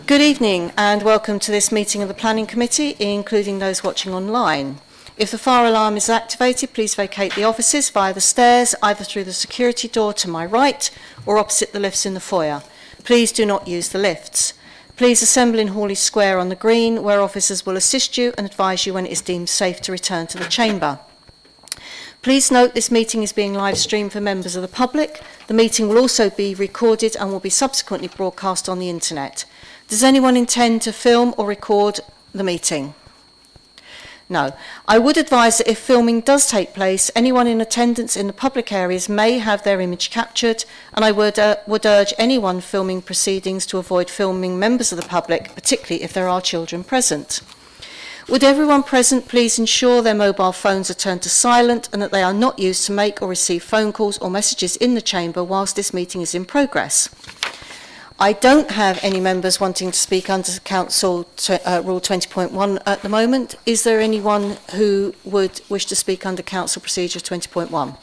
Good evening and welcome to this meeting of the Planning Committee, including those watching online. If the fire alarm is activated, please vacate the offices via the stairs, either through the security door to my right or opposite the lifts in the foyer. Please do not use the lifts. Please assemble in Hawley Square on the green, where officers will assist you and advise you when it is deemed safe to return to the chamber. Please note this meeting is being live streamed for members of the public. The meeting will also be recorded and will be subsequently broadcast on the internet. Does anyone intend to film or record the meeting? No. I would advise that if filming does take place, anyone in attendance in the public areas may have their image captured, and I would urge anyone filming proceedings to avoid filming members of the public, particularly if there are children present. Would everyone present please ensure their mobile phones are turned to silent and that they are not used to make or receive phone calls or messages in the chamber whilst this meeting is in progress. I don't have any members wanting to speak under Council Rule 20.1 at the moment. Is there anyone who would wish to speak under Council Procedure 20.1?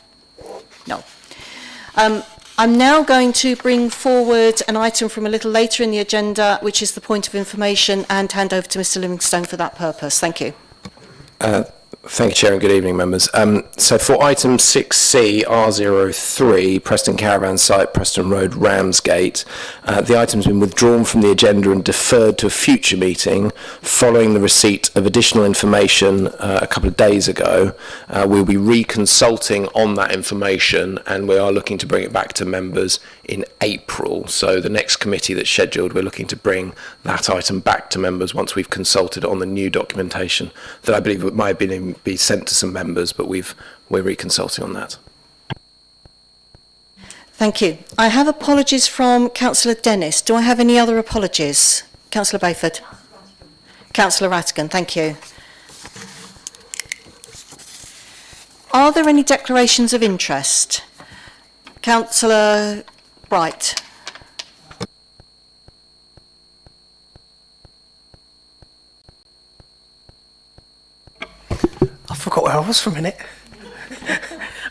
No. I'm now going to bring forward an item from a little later in the agenda, which is the point of information, and hand over to Mr Livingstone for that purpose. Thank you. Thank you, Chair, and good evening, members. So for item 6C, R03, Preston Caravan Site, Preston Road, Ramsgate, the item's been withdrawn from the agenda and deferred to a future meeting following the receipt of additional information a couple of days ago. We'll be reconsulting on that information and we are looking to bring it back to members in April. So the next committee that's scheduled, we're looking to bring that item back to members once we've consulted on the new documentation that I believe it might have been be sent to some members, but we're reconsulting on that. Thank you. I have apologies from Councillor Dennis. Do I have any other apologies? Councillor Bayford. Councillor Rattigan, thank you. Are there any declarations of interest? Councillor Bright. I forgot where I was for a minute.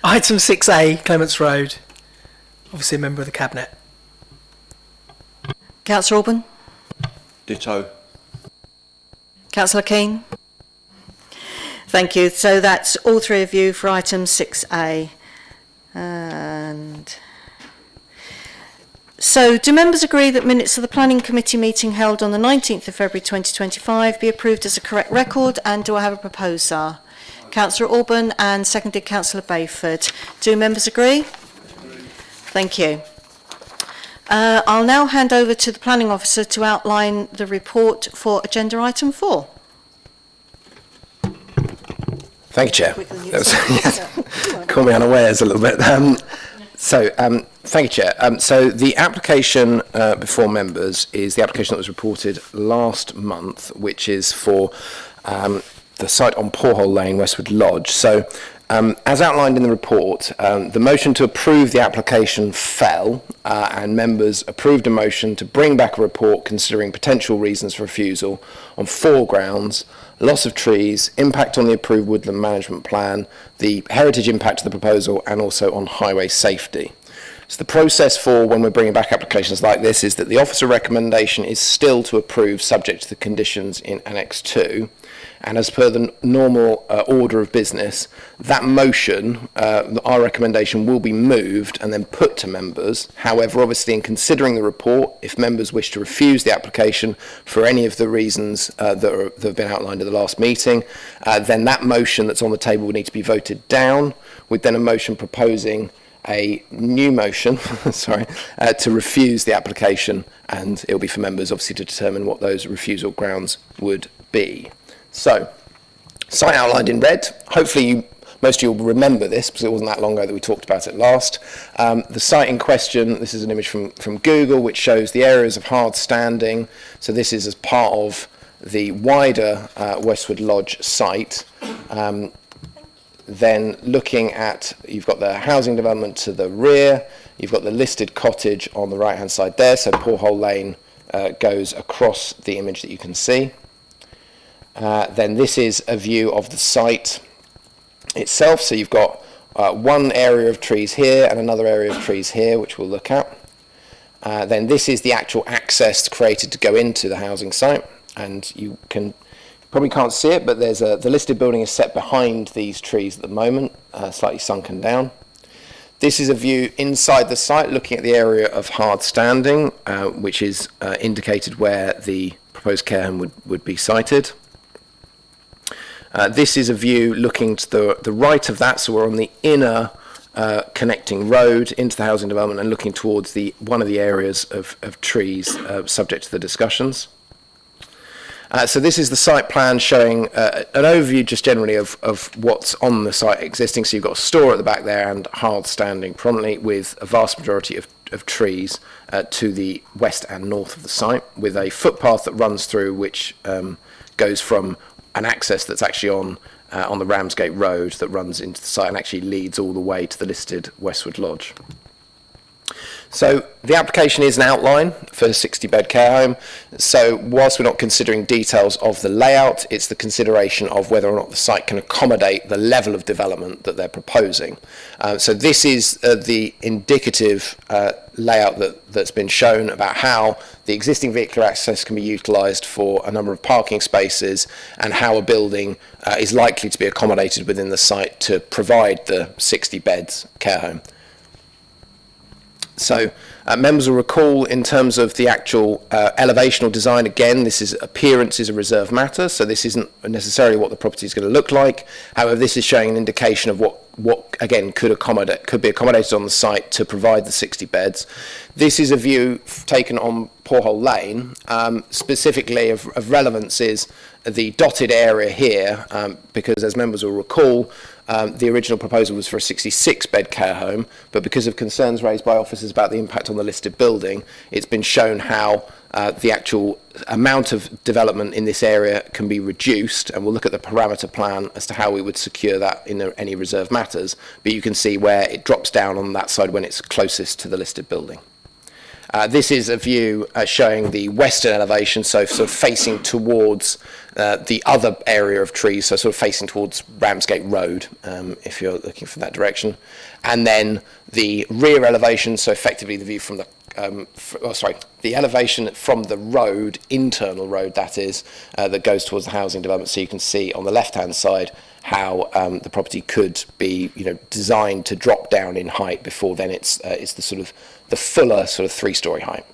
Item 6A, Clements Road. Obviously a member of the Cabinet. Councillor Alban. Ditto. Councillor Keane. Thank you. So that's all three of you for item 6A. And so do members agree that minutes of the Planning Committee meeting held on the 19th of February 2025 be approved as a correct record? And do I have a proposer? Councillor Alban and seconded Councillor Bayford. Do members agree? Thank you. I'll now hand over to the Planning Officer to outline the report for agenda item 4. Thank you, Chair. Caught me unawares a little bit. Thank you, Chair. So the application before members is the application that was reported last month, which is for the site on Porthole Lane, Westwood Lodge. So, as outlined in the report, the motion to approve the application fell, and members approved a motion to bring back a report considering potential reasons for refusal on 4 grounds: loss of trees, impact on the approved woodland management plan, the heritage impact of the proposal, and also on highway safety. So the process for when we're bringing back applications like this is that the officer recommendation is still to approve subject to the conditions in Annex 2. And as per the normal order of business, that motion, our recommendation will be moved and then put to members. However, obviously in considering the report, if members wish to refuse the application for any of the reasons that have been outlined at the last meeting, then that motion that's on the table would need to be voted down, with then a motion proposing a new motion to refuse the application, and it'll be for members obviously to determine what those refusal grounds would be. So, site outlined in red. Hopefully most of you will remember this because it wasn't that long ago that we talked about it last. The site in question, this is an image from Google which shows the areas of hard standing. So this is as part of the wider Westwood Lodge site. Then looking at, you've got the housing development to the rear, you've got the listed cottage on the right hand side there, so Porthole Lane goes across the image that you can see. Then this is a view of the site itself, so you've got one area of trees here and another area of trees here which we'll look at. Then this is the actual access created to go into the housing site, and you probably can't see it, but the listed building is set behind these trees at the moment, slightly sunken down. This is a view inside the site looking at the area of hard standing, which is indicated where the proposed care home would be sited. This is a view looking to the right of that, so we're on the inner connecting road into the housing development and looking towards one of the areas of trees subject to the discussions. So this is the site plan showing an overview just generally of what's on the site existing. So you've got a store at the back there and hard standing prominently with a vast majority of trees to the west and north of the site, with a footpath that runs through, which goes from an access that's actually on the Ramsgate Road that runs into the site and actually leads all the way to the listed Westwood Lodge. So the application is an outline for a 60-bed care home. So whilst we're not considering details of the layout, it's the consideration of whether or not the site can accommodate the level of development that they're proposing. So this is the indicative layout that's been shown about how the existing vehicular access can be utilised for a number of parking spaces, and how a building is likely to be accommodated within the site to provide the 60 beds care home. So members will recall, in terms of the actual elevational design, again, appearance is a reserved matter, so this isn't necessarily what the property is going to look like. However, this is showing an indication of what again could be accommodated on the site to provide the 60 beds. This is a view taken on Porthole Lane. Specifically of relevance is the dotted area here, because as members will recall, the original proposal was for a 66-bed care home, but because of concerns raised by officers about the impact on the listed building, it's been shown how the actual amount of development in this area can be reduced, and we'll look at the parameter plan as to how we would secure that in any reserve matters, but you can see where it drops down on that side when it's closest to the listed building. This is a view showing the western elevation, so sort of facing towards the other area of trees, so sort of facing towards Ramsgate Road, if you're looking from that direction. And then the rear elevation, so effectively the view from the the elevation from the road, internal road that is, that goes towards the housing development. So you can see on the left-hand side how the property could be, designed to drop down in height before then it's the sort of the fuller sort of 3-storey height.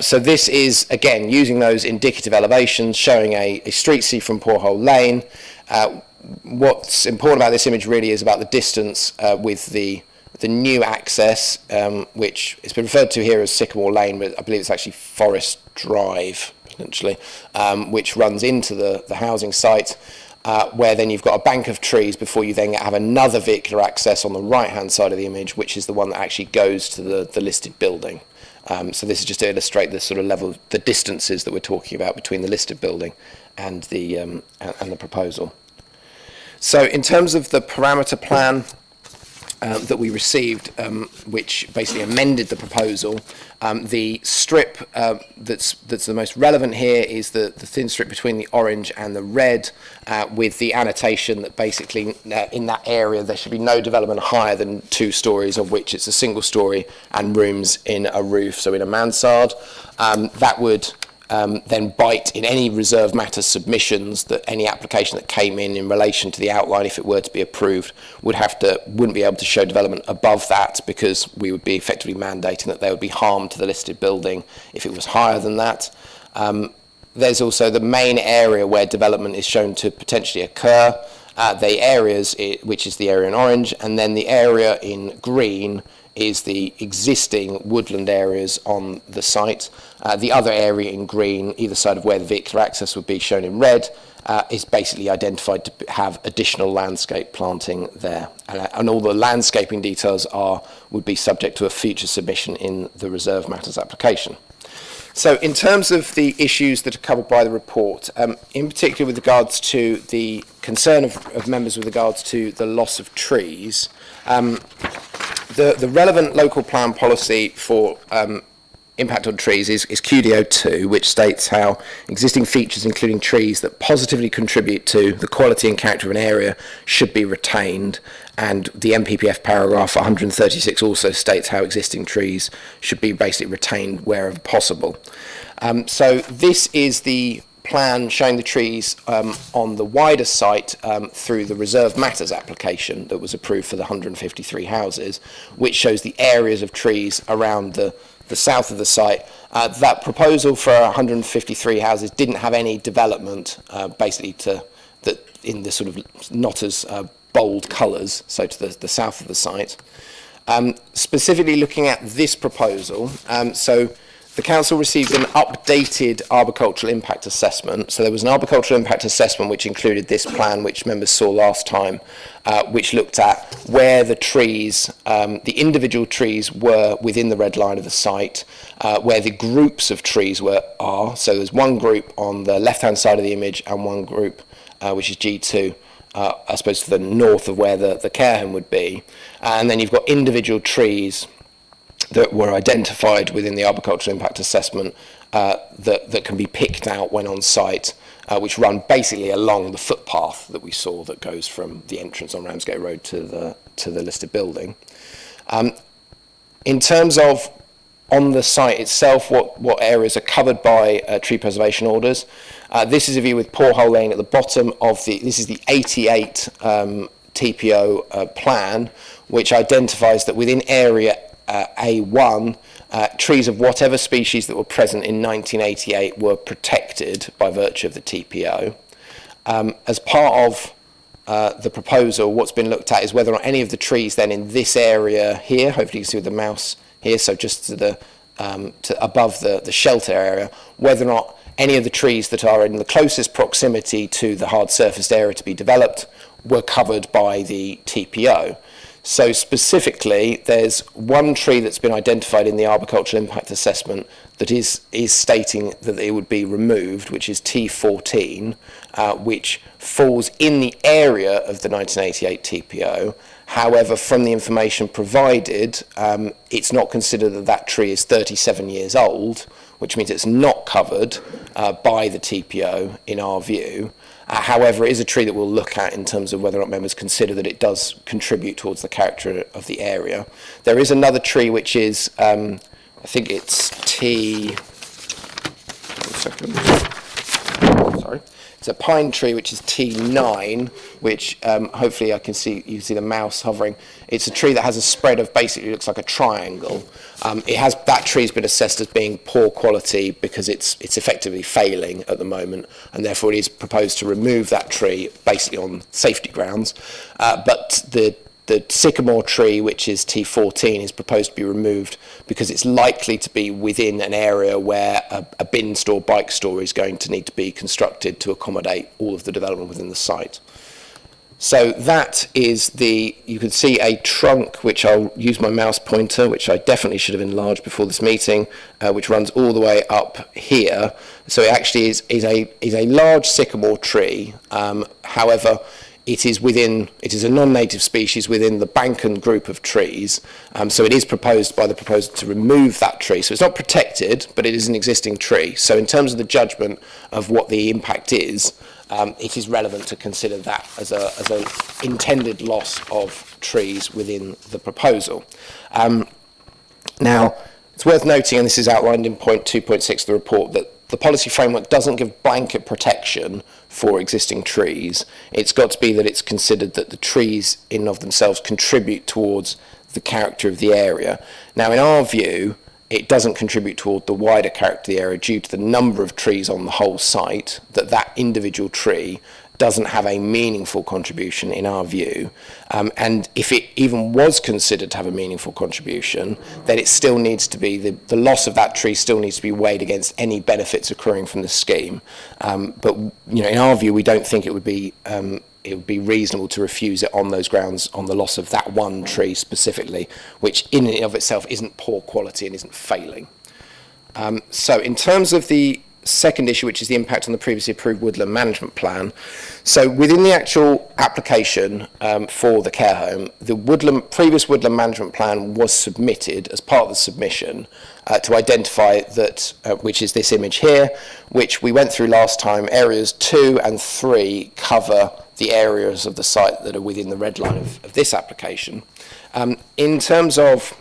So this is, again, using those indicative elevations, showing a street see from Porthole Lane. What's important about this image really is about the distance with the new access, which has been referred to here as Sycamore Lane, but I believe it's actually Forest Drive, potentially, which runs into the housing site, where then you've got a bank of trees before you then have another vehicular access on the right-hand side of the image, which is the one that actually goes to the listed building. So this is just to illustrate the sort of level, the distances that we're talking about between the listed building and the proposal. So in terms of the parameter plan that we received, which basically amended the proposal, the strip that's the most relevant here is the thin strip between the orange and the red, with the annotation that basically in that area there should be no development higher than 2 stories, of which it's a single story and rooms in a roof, so in a mansard. That would then bite in any reserve matter submissions, that any application that came in relation to the outline, if it were to be approved, wouldn't be able to show development above that, because we would be effectively mandating that there would be harm to the listed building if it was higher than that. There's also the main area where development is shown to potentially occur, the areas, which is the area in orange, and then the area in green is the existing woodland areas on the site. The other area in green, either side of where the vehicular access would be, shown in red, is basically identified to have additional landscape planting there. And all the landscaping details would be subject to a future submission in the reserve matters application. So in terms of the issues that are covered by the report, in particular with regards to the concern of members with regards to the loss of trees, the relevant local plan policy for impact on trees is QDO2, which states how existing features, including trees that positively contribute to the quality and character of an area, should be retained. And the MPPF paragraph 136 also states how existing trees should be basically retained wherever possible. So this is the plan showing the trees on the wider site through the Reserve Matters application that was approved for the 153 houses, which shows the areas of trees around the south of the site. That proposal for 153 houses didn't have any development, basically in the sort of not as bold colours, so to the south of the site. Specifically looking at this proposal, so the council received an updated arboricultural impact assessment. So there was an arboricultural impact assessment which included this plan, which members saw last time, which looked at where the trees, the individual trees were within the red line of the site, where the groups of trees are. So there's one group on the left-hand side of the image and one group, which is G2, I suppose to the north of where the care home would be. And then you've got individual trees that were identified within the arboricultural impact assessment that can be picked out when on site, which run basically along the footpath that we saw that goes from the entrance on Ramsgate Road to the listed building. In terms of on the site itself, what areas are covered by tree preservation orders, this is a view with Porthole Lane at the bottom of this is the 88 TPO plan, which identifies that within area A1, trees of whatever species that were present in 1988 were protected by virtue of the TPO. As part of the proposal, what's been looked at is whether or not any of the trees then in this area here, hopefully you can see with the mouse here, so just to above the shelter area, whether or not any of the trees that are in the closest proximity to the hard surfaced area to be developed were covered by the TPO. So specifically, there's one tree that's been identified in the arboricultural impact assessment that is stating that it would be removed, which is T14, which falls in the area of the 1988 TPO. However, from the information provided, it's not considered that tree is 37 years old, which means it's not covered by the TPO in our view. However, it is a tree that we'll look at in terms of whether or not members consider that it does contribute towards the character of the area. There is another tree which is, I think it's T... Sorry. It's a pine tree which is T9, which hopefully you can see the mouse hovering. It's a tree that has a spread of basically looks like a triangle. That tree's been assessed as being poor quality because it's effectively failing at the moment, and therefore it is proposed to remove that tree basically on safety grounds. But the sycamore tree, which is T14, is proposed to be removed because it's likely to be within an area where a bin store, bike store is going to need to be constructed to accommodate all of the development within the site. So that is you can see a trunk, which I'll use my mouse pointer, which I definitely should have enlarged before this meeting, which runs all the way up here. So it actually is a large sycamore tree. However, it is a non-native species within the Bankan group of trees, so it is proposed by the proposer to remove that tree. So it's not protected, but it is an existing tree. So in terms of the judgment of what the impact is, it is relevant to consider that as a intended loss of trees within the proposal. Now, it's worth noting, and this is outlined in point 2.6 of the report, that the policy framework doesn't give blanket protection for existing trees. It's got to be that it's considered that the trees in and of themselves contribute towards the character of the area. Now, in our view, it doesn't contribute toward the wider character of the area due to the number of trees on the whole site, that individual tree doesn't have a meaningful contribution in our view. And if it even was considered to have a meaningful contribution, then it still needs to be, the loss of that tree still needs to be weighed against any benefits accruing from the scheme. But in our view, we don't think it would be reasonable to refuse it on those grounds on the loss of that one tree specifically, which in and of itself isn't poor quality and isn't failing. So in terms of the second issue, which is the impact on the previously approved woodland management plan. So within the actual application for the care home, the previous woodland management plan was submitted as part of the submission to identify that, which is this image here, which we went through last time. Areas 2 and 3 cover the areas of the site that are within the red line of this application. In terms of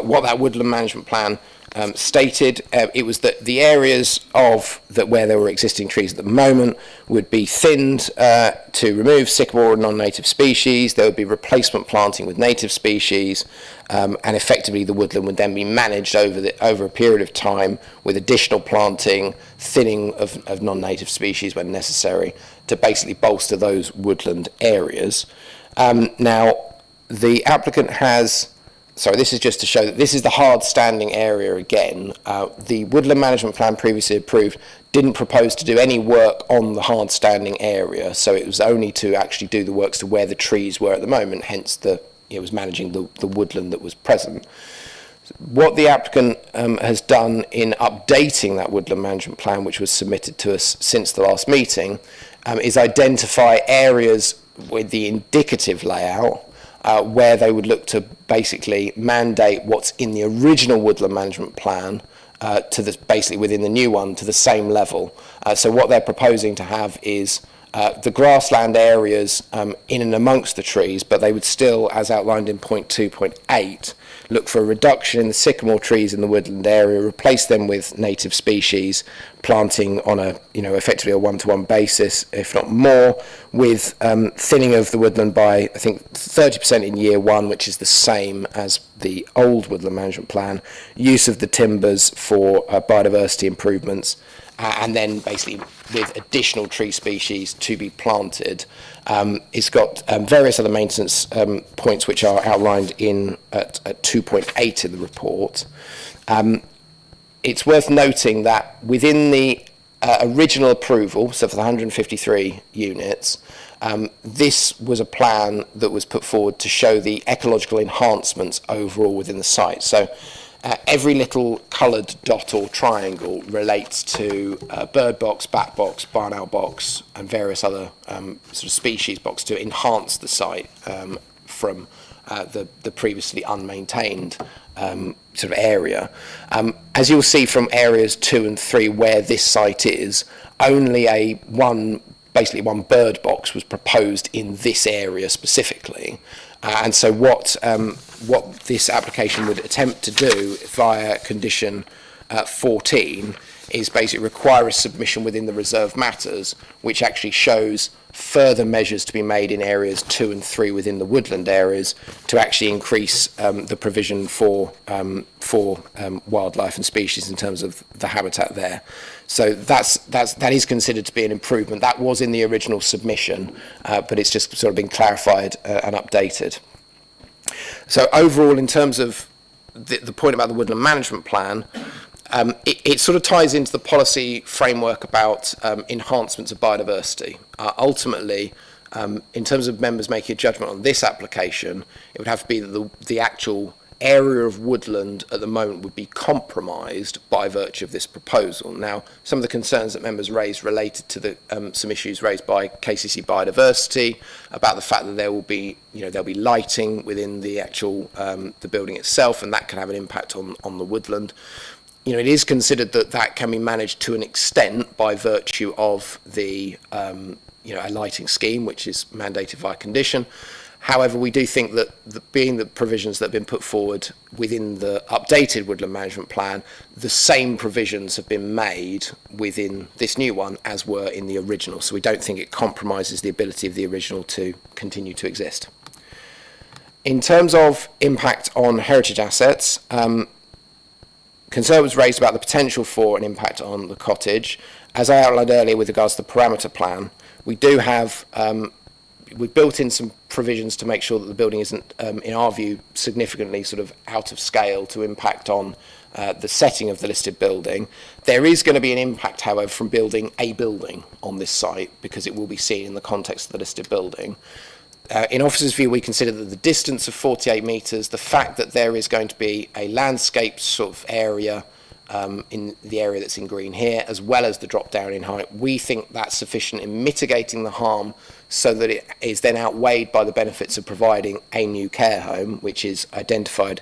what that woodland management plan stated, it was that the areas where there were existing trees at the moment would be thinned to remove sycamore and non-native species. There would be replacement planting with native species, and effectively the woodland would then be managed over a period of time with additional planting, thinning of non-native species when necessary, to basically bolster those woodland areas. Now, the applicant has. Sorry, this is just to show that this is the hard standing area again. The woodland management plan previously approved didn't propose to do any work on the hard standing area, so it was only to actually do the works to where the trees were at the moment, hence it was managing the woodland that was present. What the applicant has done in updating that woodland management plan, which was submitted to us since the last meeting, is identify areas with the indicative layout where they would look to basically mandate what's in the original woodland management plan basically within the new one to the same level. So what they're proposing to have is the grassland areas in and amongst the trees, but they would still, as outlined in point 2.8, look for a reduction in the sycamore trees in the woodland area, replace them with native species, planting on effectively a one-to-one basis, if not more, with thinning of the woodland by, I think, 30% in year 1, which is the same as the old woodland management plan, use of the timbers for biodiversity improvements, and then basically with additional tree species to be planted. It's got various other maintenance points which are outlined at 2.8 in the report. It's worth noting that within the original approval, so for the 153 units, this was a plan that was put forward to show the ecological enhancements overall within the site. So every little coloured dot or triangle relates to bird box, bat box, barn owl box, and various other sort of species box to enhance the site from the previously unmaintained sort of area. As you'll see from areas 2 and 3 where this site is, only basically one bird box was proposed in this area specifically. And so what this application would attempt to do via condition 14 is basically require a submission within the reserve matters, which actually shows further measures to be made in areas 2 and 3 within the woodland areas to actually increase the provision for wildlife and species in terms of the habitat there. So that is considered to be an improvement. That was in the original submission, but it's just sort of been clarified and updated. So overall, in terms of the point about the woodland management plan, it sort of ties into the policy framework about enhancements of biodiversity. Ultimately, in terms of members making a judgment on this application, it would have to be that the actual area of woodland at the moment would be compromised by virtue of this proposal. Now, some of the concerns that members raised related to some issues raised by KCC Biodiversity about the fact that there will be lighting within the actual the building itself, and that can have an impact on the woodland. It is considered that can be managed to an extent by virtue of the a lighting scheme, which is mandated via condition. However, we do think that being the provisions that have been put forward within the updated woodland management plan, the same provisions have been made within this new one as were in the original. So we don't think it compromises the ability of the original to continue to exist. In terms of impact on heritage assets, concern was raised about the potential for an impact on the cottage. As I outlined earlier with regards to the parameter plan, we do have we've built in some provisions to make sure that the building isn't, in our view, significantly sort of out of scale to impact on the setting of the listed building. There is going to be an impact, however, from building a building on this site because it will be seen in the context of the listed building. In officers' view, we consider that the distance of 48 metres, the fact that there is going to be a landscape sort of area in the area that's in green here, as well as the drop down in height. We think that's sufficient in mitigating the harm so that it is then outweighed by the benefits of providing a new care home, which is identified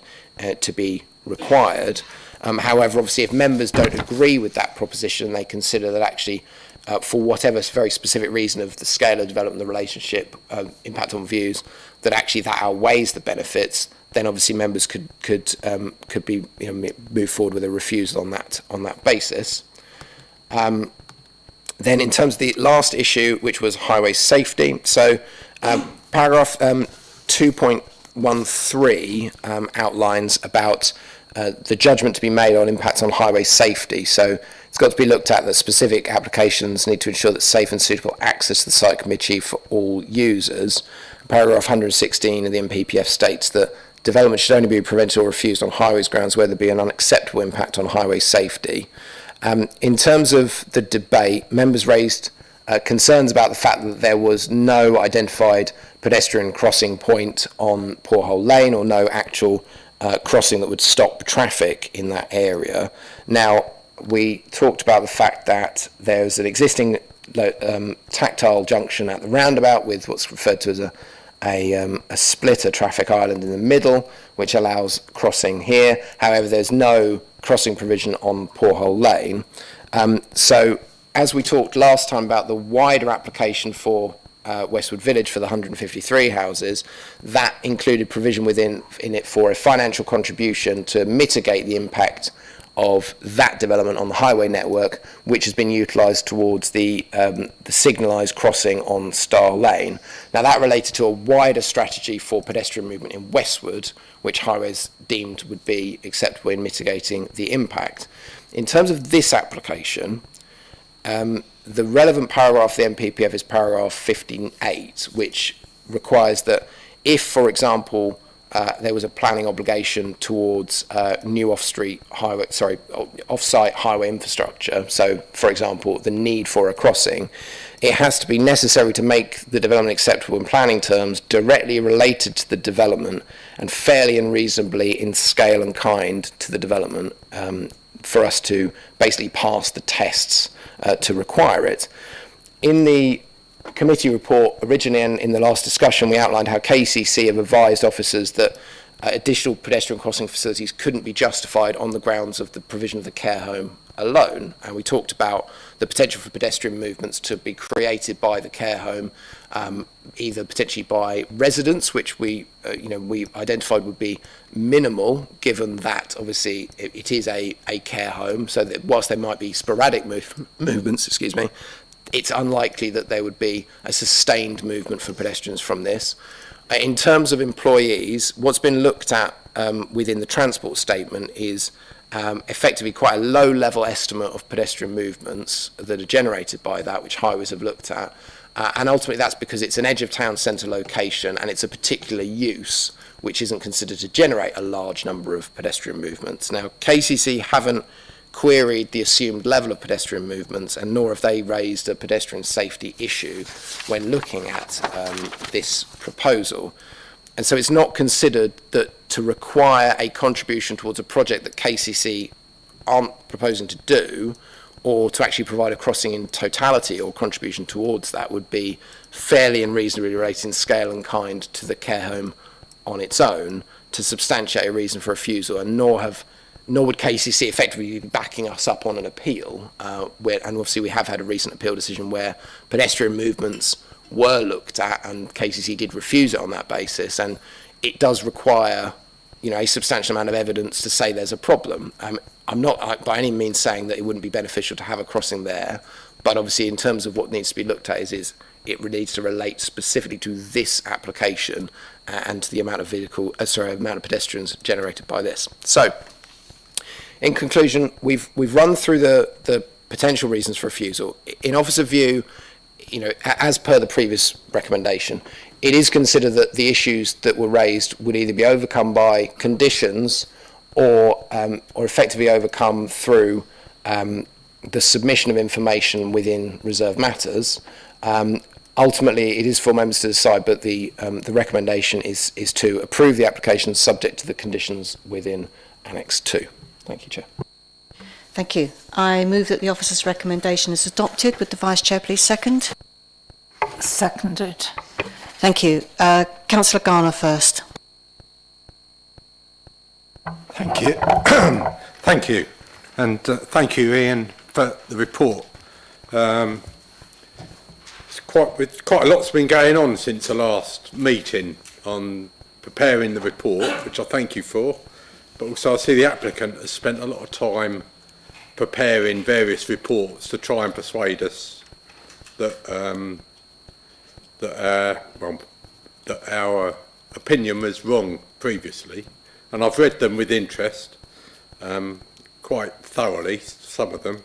to be required. However, obviously, if members don't agree with that proposition, they consider that actually, for whatever very specific reason of the scale of development, the relationship, impact on views, that actually that outweighs the benefits, then obviously members could be move forward with a refusal on that basis. Then in terms of the last issue, which was highway safety, so paragraph 2.13 outlines about the judgment to be made on impacts on highway safety. So it's got to be looked at that specific applications need to ensure that safe and suitable access to the site can be achieved for all users. Paragraph 116 of the MPPF states that development should only be prevented or refused on highways grounds where there be an unacceptable impact on highway safety. In terms of the debate, members raised concerns about the fact that there was no identified pedestrian crossing point on Porthole Lane or no actual crossing that would stop traffic in that area. Now, we talked about the fact that there's an existing tactile junction at the roundabout with what's referred to as a splitter traffic island in the middle, which allows crossing here. However, there's no crossing provision on Porthole Lane. So, as we talked last time about the wider application for Westwood Village for the 153 houses, that included provision in it for a financial contribution to mitigate the impact of that development on the highway network, which has been utilised towards the signalised crossing on Star Lane. Now, that related to a wider strategy for pedestrian movement in Westwood, which highways deemed would be acceptable in mitigating the impact. In terms of this application, the relevant paragraph of the MPPF is paragraph 58, which requires that if, for example, there was a planning obligation towards new off-site highway infrastructure. So, for example, the need for a crossing, it has to be necessary to make the development acceptable in planning terms, directly related to the development, and fairly and reasonably in scale and kind to the development, for us to basically pass the tests to require it. In the committee report originally, and in the last discussion, we outlined how KCC have advised officers that additional pedestrian crossing facilities couldn't be justified on the grounds of the provision of the care home alone, and we talked about the potential for pedestrian movements to be created by the care home, either potentially by residents, which we identified would be minimal, given that obviously it is a care home, so that whilst there might be sporadic movements, it's unlikely that there would be a sustained movement for pedestrians from this. In terms of employees, what's been looked at within the transport statement is effectively quite a low-level estimate of pedestrian movements that are generated by that, which highways have looked at. And ultimately that's because it's an edge of town centre location and it's a particular use which isn't considered to generate a large number of pedestrian movements. Now, KCC haven't queried the assumed level of pedestrian movements, and nor have they raised a pedestrian safety issue when looking at this proposal. And so it's not considered that to require a contribution towards a project that KCC aren't proposing to do, or to actually provide a crossing in totality or contribution towards that, would be fairly and reasonably related in scale and kind to the care home on its own to substantiate a reason for refusal, and nor would KCC effectively be backing us up on an appeal, and obviously we have had a recent appeal decision where pedestrian movements were looked at and KCC did refuse it on that basis, and it does require a substantial amount of evidence to say there's a problem. I'm not by any means saying that it wouldn't be beneficial to have a crossing there, but obviously in terms of what needs to be looked at is it needs to relate specifically to this application and to the amount of amount of pedestrians generated by this. So, in conclusion, we've run through the potential reasons for refusal. In officer view, as per the previous recommendation, it is considered that the issues that were raised would either be overcome by conditions or effectively overcome through the submission of information within reserved matters. Ultimately, it is for members to decide, but the recommendation is to approve the application subject to the conditions within Annex 2. Thank you, Chair. Thank you. I move that the officer's recommendation is adopted. Would the Vice Chair please second? Seconded. Thank you. Councillor Garner first. Thank you. Thank you. And thank you, Ian, for the report. Quite a lot's been going on since the last meeting on preparing the report, which I thank you for. But also I see the applicant has spent a lot of time preparing various reports to try and persuade us that that our opinion was wrong previously. And I've read them with interest, quite thoroughly, some of them.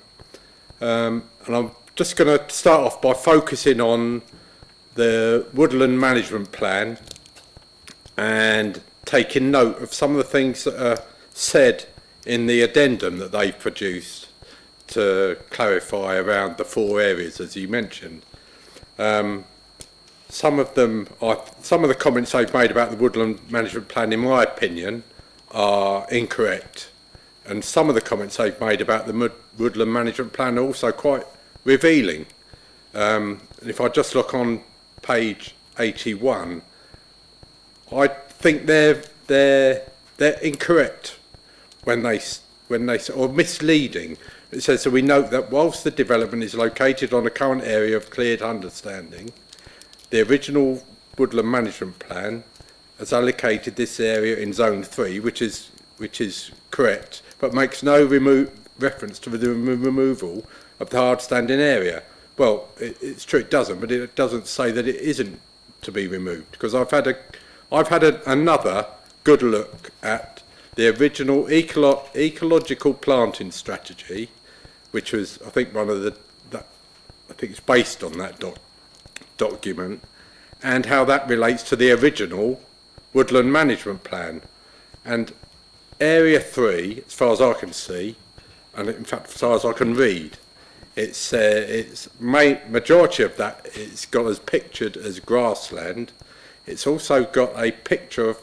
And I'm just going to start off by focusing on the woodland management plan and taking note of some of the things that are said in the addendum that they've produced to clarify around the 4 areas, as you mentioned. Some of the comments they've made about the woodland management plan, in my opinion, are incorrect, and some of the comments they've made about the woodland management plan are also quite revealing. And if I just look on page 81, I think they're incorrect when they or misleading. It says, so we note that whilst the development is located on a current area of cleared understanding, the original woodland management plan has allocated this area in zone 3, which is correct, but makes no reference to the removal of the hard standing area. Well, it's true it doesn't, but it doesn't say that it isn't to be removed, because I've had another good look at the original ecological planting strategy, which was, I think, I think it's based on that document, and how that relates to the original woodland management plan. And area 3, as far as I can see, and in fact as far as I can read, it's majority of that it's got as pictured as grassland. It's also got a picture of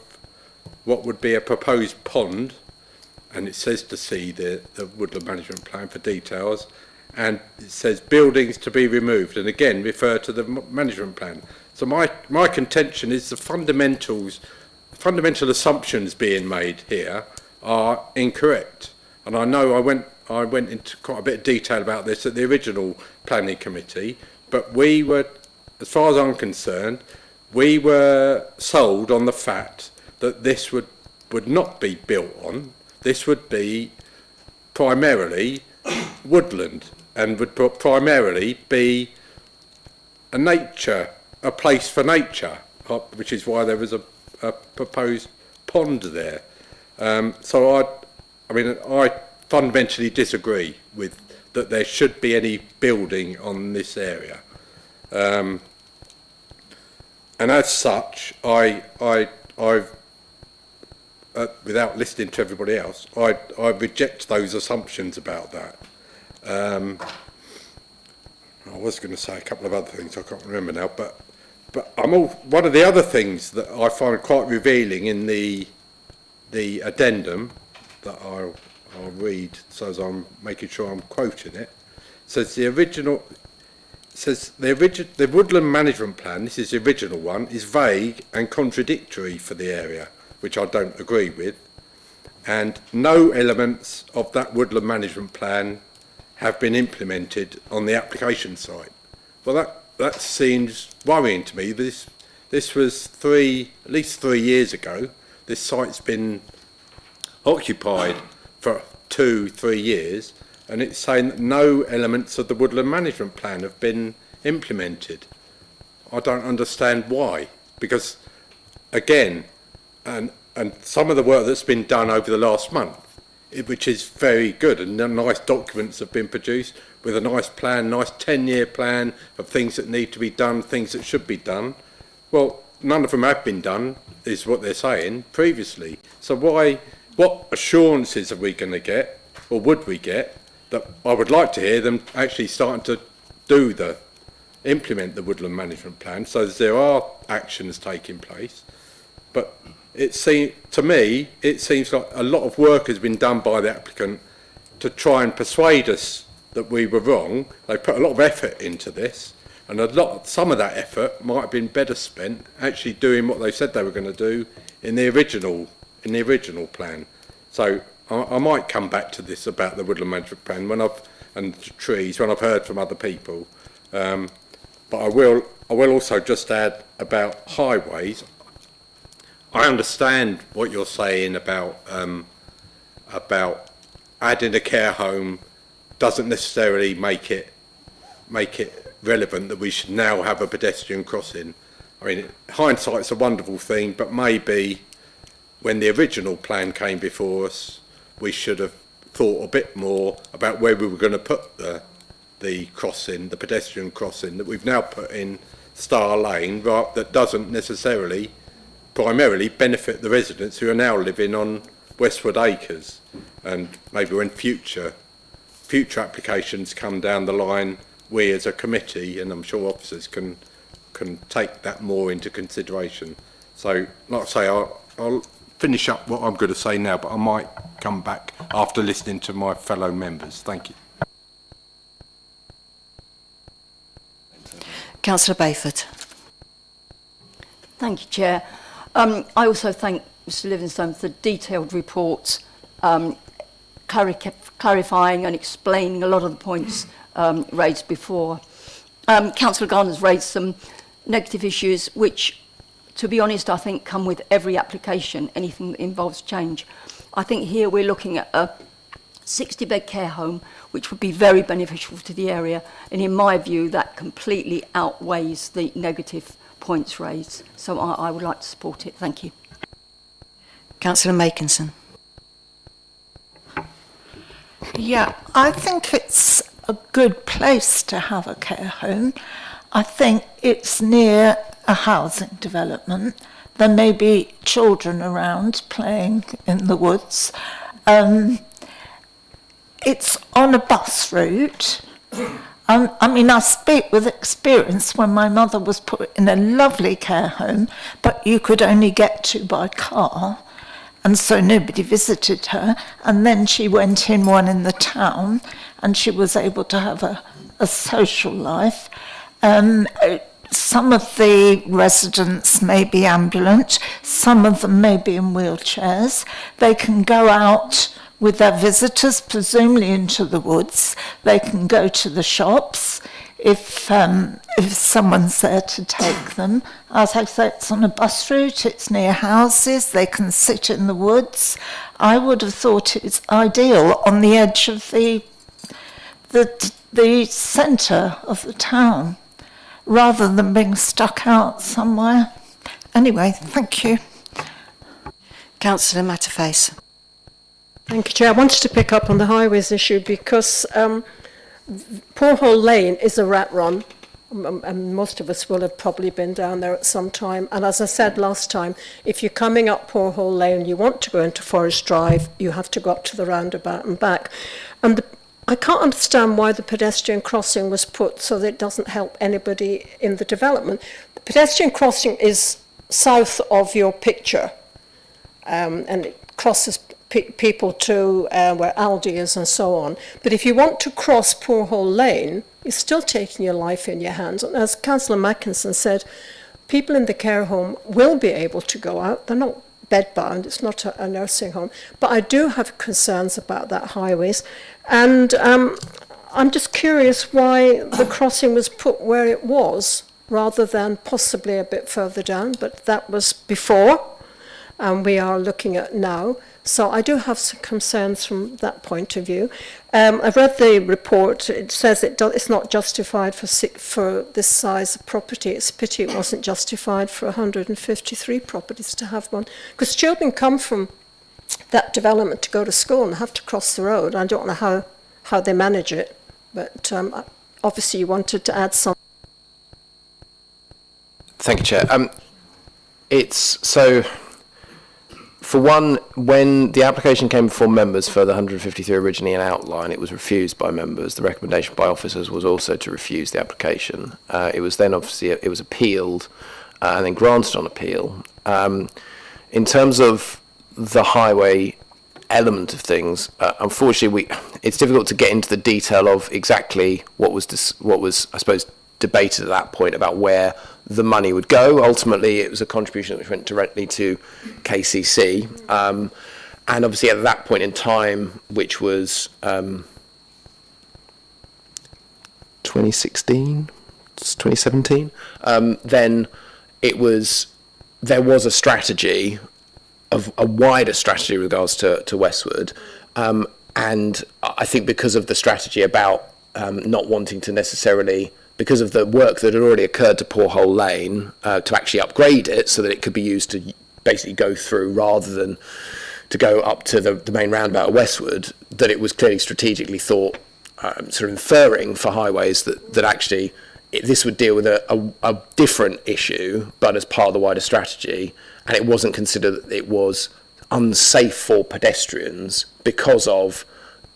what would be a proposed pond, and it says to see the woodland management plan for details, and it says buildings to be removed, and again refer to the management plan. So my contention is the fundamental assumptions being made here are incorrect. And I know I went into quite a bit of detail about this at the original planning committee, but we were, as far as I'm concerned, we were sold on the fact that this would not be built on. This would be primarily woodland and would primarily be a place for nature, which is why there was a proposed pond there. So I fundamentally disagree with that there should be any building on this area. And as such, I've without listening to everybody else, I reject those assumptions about that. I was going to say a couple of other things I can't remember now, but one of the other things that I find quite revealing in the addendum that I'll read, so as I'm making sure I'm quoting it, says the woodland management plan, this is the original one, is vague and contradictory for the area, which I don't agree with, and no elements of that woodland management plan have been implemented on the application site. Well, that seems worrying to me. This was at least 3 years ago. This site's been occupied for 2-3 years, and it's saying that no elements of the woodland management plan have been implemented. I don't understand why, because again, and some of the work that's been done over the last month, which is very good, and nice documents have been produced with a nice plan, nice 10-year plan of things that need to be done, things that should be done. Well, none of them have been done, is what they're saying previously. So what assurances are we going to get, or would we get, that I would like to hear them actually starting to implement the woodland management plan, so that there are actions taking place. But to me, it seems like a lot of work has been done by the applicant to try and persuade us that we were wrong. They put a lot of effort into this, and some of that effort might have been better spent actually doing what they said they were going to do in the original plan. So I might come back to this about the woodland management plan and the trees when I've heard from other people. But I will also just add about highways. I understand what you're saying about adding a care home doesn't necessarily make it relevant that we should now have a pedestrian crossing. I mean, hindsight's a wonderful thing, but maybe when the original plan came before us, we should have thought a bit more about where we were going to put the crossing, the pedestrian crossing that we've now put in Star Lane, right, that doesn't necessarily primarily benefit the residents who are now living on Westwood Acres. And maybe when future applications come down the line, we as a committee, and I'm sure officers can take that more into consideration. So, like I say, I'll finish up what I'm going to say now, but I might come back after listening to my fellow members. Thank you. Councillor Bayford. Thank you, Chair. I also thank Mr Livingstone for the detailed report, clarifying and explaining a lot of the points raised before. Councillor Garner's raised some negative issues which, to be honest, I think come with every application, anything that involves change. I think here we're looking at a 60-bed care home, which would be very beneficial to the area, and in my view, that completely outweighs the negative points raised. So I would like to support it. Thank you. Councillor Makinson. Yeah, I think it's a good place to have a care home. I think it's near a housing development. There may be children around playing in the woods. It's on a bus route. I mean, I speak with experience when my mother was put in a lovely care home, but you could only get to by car, and so nobody visited her. And then she went in one in the town, and she was able to have a social life. Some of the residents may be ambulant, some of them may be in wheelchairs. They can go out with their visitors, presumably into the woods. They can go to the shops if someone's there to take them. As I say, it's on a bus route, it's near houses, they can sit in the woods. I would have thought it's ideal on the edge of the centre of the town, rather than being stuck out somewhere. Anyway, thank you. Councillor Matterface. Thank you, Chair. I wanted to pick up on the highways issue because Porthole Lane is a rat run, and most of us will have probably been down there at some time. And as I said last time, if you're coming up Porthole Lane and you want to go into Forest Drive, you have to go up to the roundabout and back. And I can't understand why the pedestrian crossing was put so that it doesn't help anybody in the development. The pedestrian crossing is south of your picture, and it crosses people to where Aldi is and so on. But if you want to cross Porthole Lane, you're still taking your life in your hands. And as Councillor Mackinson said, people in the care home will be able to go out. They're not bedbound, it's not a nursing home. But I do have concerns about that highways. And I'm just curious why the crossing was put where it was, rather than possibly a bit further down. But that was before, and we are looking at now. So I do have some concerns from that point of view. I've read the report. It says it's not justified for this size of property. It's a pity it wasn't justified for 153 properties to have one. Because children come from that development to go to school and have to cross the road. I don't know how they manage it. But obviously you wanted to add some. Thank you, Chair. For one, when the application came before members for the 153 originally an outline, it was refused by members. The recommendation by officers was also to refuse the application. It was then obviously, it was appealed and then granted on appeal. In terms of the highway element of things. Unfortunately, it's difficult to get into the detail of exactly what was, I suppose, debated at that point about where the money would go. Ultimately, it was a contribution which went directly to KCC. And obviously at that point in time, which was 2016, 2017, then there was a strategy, of a wider strategy with regards to Westwood. And I think because of the strategy about not wanting to necessarily, because of the work that had already occurred to Porthole Lane, to actually upgrade it so that it could be used to basically go through rather than to go up to the main roundabout at Westwood, that it was clearly strategically thought, sort of inferring for highways that actually this would deal with a different issue, but as part of the wider strategy, and it wasn't considered that it was unsafe for pedestrians because of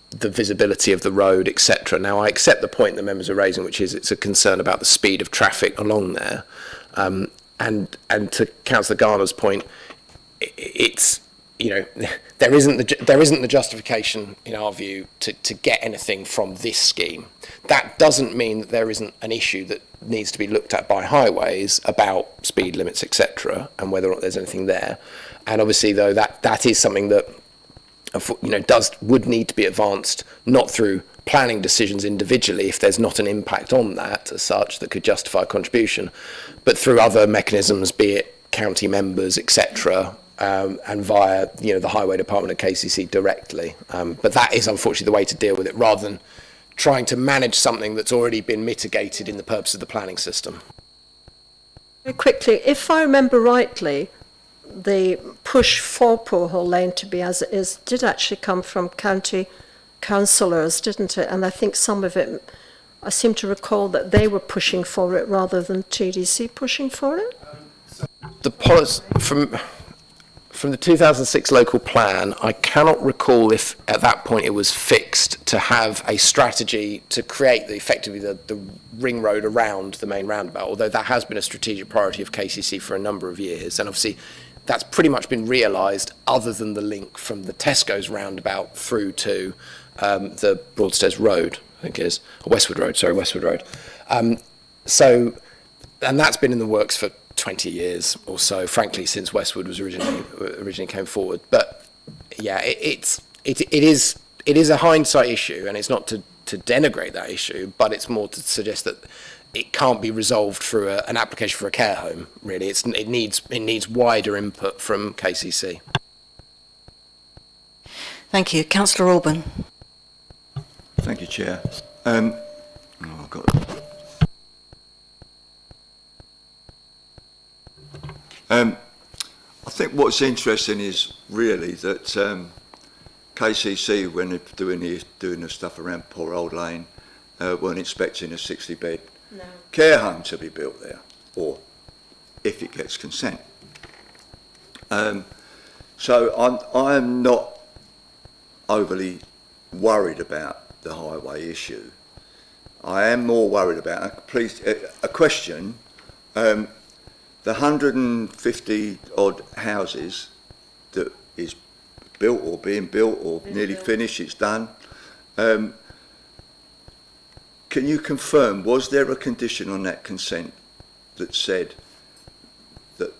the visibility of the road, etc. Now, I accept the point that members are raising, which is it's a concern about the speed of traffic along there. And to Councillor Garner's point, it's, you know, there isn't the justification, in our view, to get anything from this scheme. That doesn't mean that there isn't an issue that needs to be looked at by highways about speed limits, etc., and whether or not there's anything there. And obviously, though, that is something that, you know, would need to be advanced, not through planning decisions individually if there's not an impact on that as such that could justify contribution, but through other mechanisms, be it county members, etc., and via, you know, the Highway Department at KCC directly. But that is unfortunately the way to deal with it, rather than trying to manage something that's already been mitigated in the purpose of the planning system. Very quickly, if I remember rightly, the push for Porthole Lane to be as it is did actually come from county councillors, didn't it? And I think some of it, I seem to recall that they were pushing for it rather than TDC pushing for it. The policy from the 2006 local plan, I cannot recall if at that point it was fixed to have a strategy to create effectively the ring road around the main roundabout, although that has been a strategic priority of KCC for a number of years. And obviously that's pretty much been realised, other than the link from the Tesco's roundabout through to the Broadstairs Road, I think it is, or Westwood Road. So, and that's been in the works for 20 years or so, frankly, since Westwood was originally came forward. But yeah, it is a hindsight issue, and it's not to denigrate that issue, but it's more to suggest that it can't be resolved through an application for a care home. Really, it needs wider input from KCC. Thank you, Councillor Alban. Thank you, Chair. I've got. I think what's interesting is really that KCC, when they're doing the stuff around Poor Old Lane, weren't expecting a 60-bed care home to be built there, or if it gets consent. So I'm not overly worried about the highway issue. I am more worried about a question. The 150 odd houses that is built or being built or nearly finished, it's done. Can you confirm, was there a condition on that consent that said that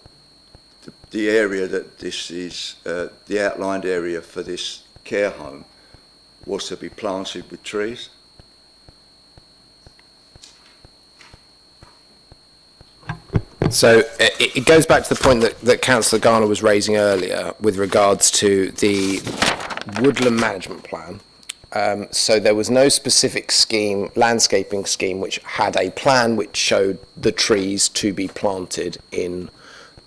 the area that this is, the outlined area for this care home was to be planted with trees? So it goes back to the point that Councillor Garner was raising earlier with regards to the woodland management plan. So there was no specific scheme, landscaping scheme, which had a plan which showed the trees to be planted in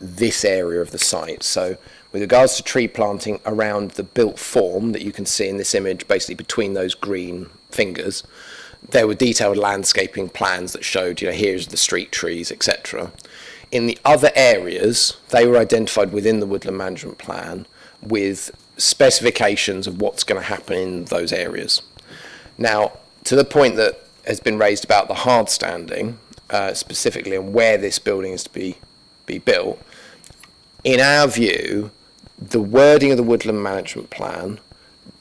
this area of the site. So with regards to tree planting around the built form that you can see in this image, basically between those green fingers, there were detailed landscaping plans that showed, you know, here's the street trees, etc. In the other areas, they were identified within the woodland management plan with specifications of what's going to happen in those areas. Now, to the point that has been raised about the hard standing, specifically and where this building is to be built, in our view, the wording of the woodland management plan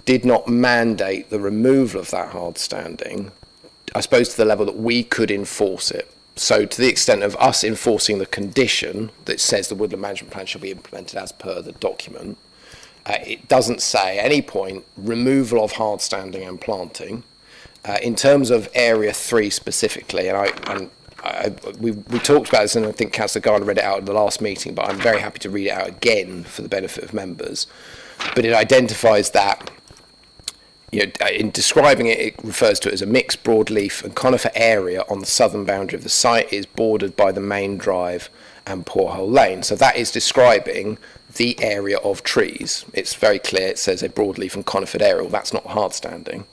did not mandate the removal of that hard standing, I suppose, to the level that we could enforce it. So to the extent of us enforcing the condition that says the woodland management plan shall be implemented as per the document, it doesn't say at any point removal of hard standing and planting. In terms of Area 3 specifically, we talked about this, and I think Councillor Garner read it out at the last meeting, but I'm very happy to read it out again for the benefit of members. But it identifies that, in describing it, it refers to it as a mixed broadleaf and conifer area on the southern boundary of the site. Is bordered by the main drive and Porthole Lane. So that is describing the area of trees. It's very clear. It says a broadleaf and conifer area. Well, that's not hard standing.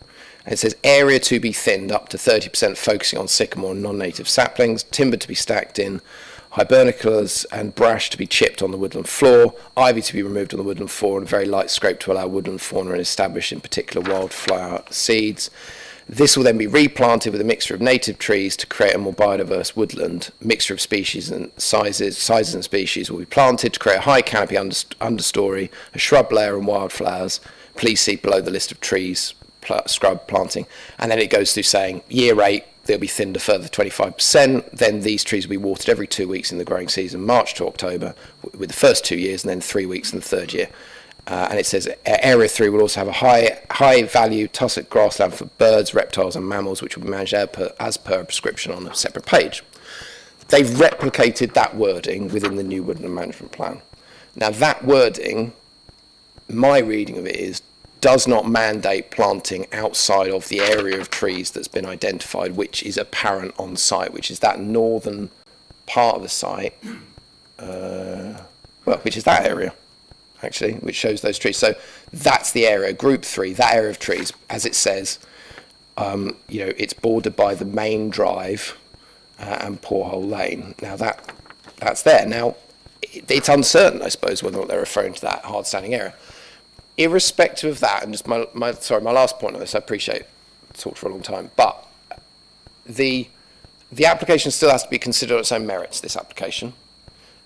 And it says area to be thinned up to 30%, focusing on sycamore and non-native saplings, timber to be stacked in, hibernicas and brash to be chipped on the woodland floor, ivy to be removed on the woodland floor, and very light scrape to allow woodland fauna and establish in particular wildflower seeds. This will then be replanted with a mixture of native trees to create a more biodiverse woodland. Mixture of species and sizes and species will be planted to create a high canopy understory, a shrub layer and wildflowers. Please see below the list of trees, scrub planting. And then it goes through saying year 8, they'll be thinned a further 25%. Then these trees will be watered every 2 weeks in the growing season, March to October, with the first 2 years, and then 3 weeks in the third year. And it says Area 3 will also have a high value tussock grassland for birds, reptiles and mammals, which will be managed as per a prescription on a separate page. They've replicated that wording within the new woodland management plan. Now that wording, my reading of it is, does not mandate planting outside of the area of trees that's been identified, which is apparent on site, which is that northern part of the site, which is that area, actually, which shows those trees. So that's the area, group 3, that area of trees, as it says, it's bordered by the main drive and Porthole Lane. Now that's there. Now, it's uncertain, I suppose, whether or not they're referring to that hard-standing area. Irrespective of that, and just my last point on this, I appreciate I talked for a long time, but the application still has to be considered on its own merits, this application.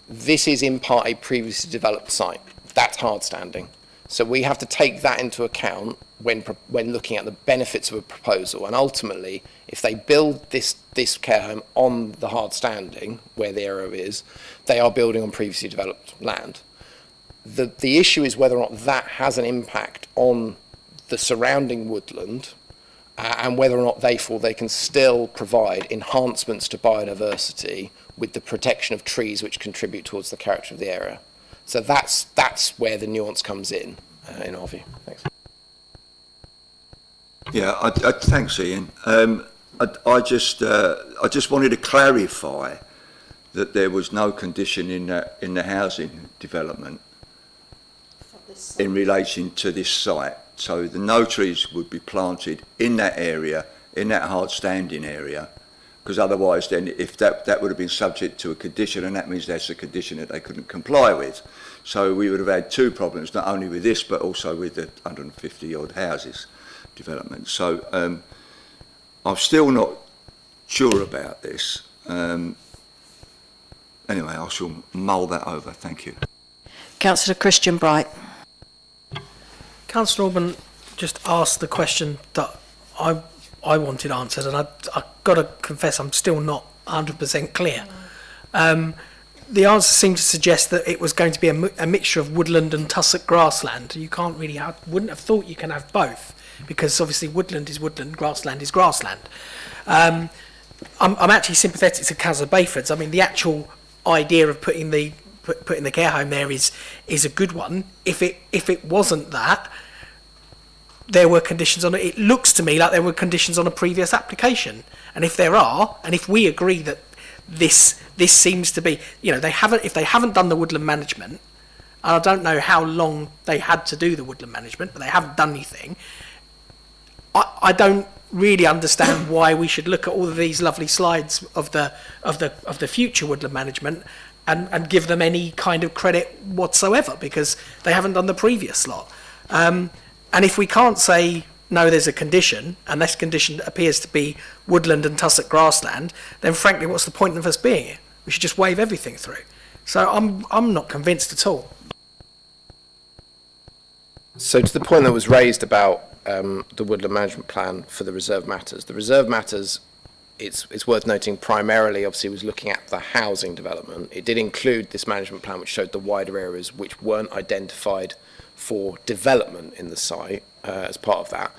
This is in part a previously developed site. That's hard standing. So we have to take that into account when looking at the benefits of a proposal. And ultimately, if they build this care home on the hard standing, where the area is, they are building on previously developed land. The issue is whether or not that has an impact on the surrounding woodland and whether or not therefore they can still provide enhancements to biodiversity with the protection of trees which contribute towards the character of the area. So that's where the nuance comes in our view. Thanks. Yeah, thanks, Ian. I just wanted to clarify that there was no condition in the housing development in relation to this site. So the no trees would be planted in that area, in that hard standing area, because otherwise then if that would have been subject to a condition, and that means that's a condition that they couldn't comply with. So we would have had two problems, not only with this but also with the 150 odd houses development. So I'm still not sure about this. Anyway, I shall mull that over. Thank you. Councillor Christian Bright. Councillor Orban just asked the question that I wanted answered, and I've got to confess I'm still not 100% clear. The answer seemed to suggest that it was going to be a mixture of woodland and tussock grassland. You can't really wouldn't have thought you can have both, because obviously woodland is woodland, grassland is grassland. I'm actually sympathetic to Councillor Bayford's. I mean, the actual idea of putting the care home there is a good one. If it wasn't that, there were conditions on it. It looks to me like there were conditions on a previous application, and if there are, and if we agree that this seems to be, if they haven't done the woodland management, and I don't know how long they had to do the woodland management, but they haven't done anything. I don't really understand why we should look at all of these lovely slides of the future woodland management and give them any kind of credit whatsoever, because they haven't done the previous lot. And if we can't say, no, there's a condition, and this condition appears to be woodland and tussock grassland, then frankly, what's the point of us being here? We should just wave everything through. So I'm not convinced at all. So to the point that was raised about the woodland management plan for the reserve matters, it's worth noting primarily obviously was looking at the housing development. It did include this management plan which showed the wider areas which weren't identified for development in the site as part of that.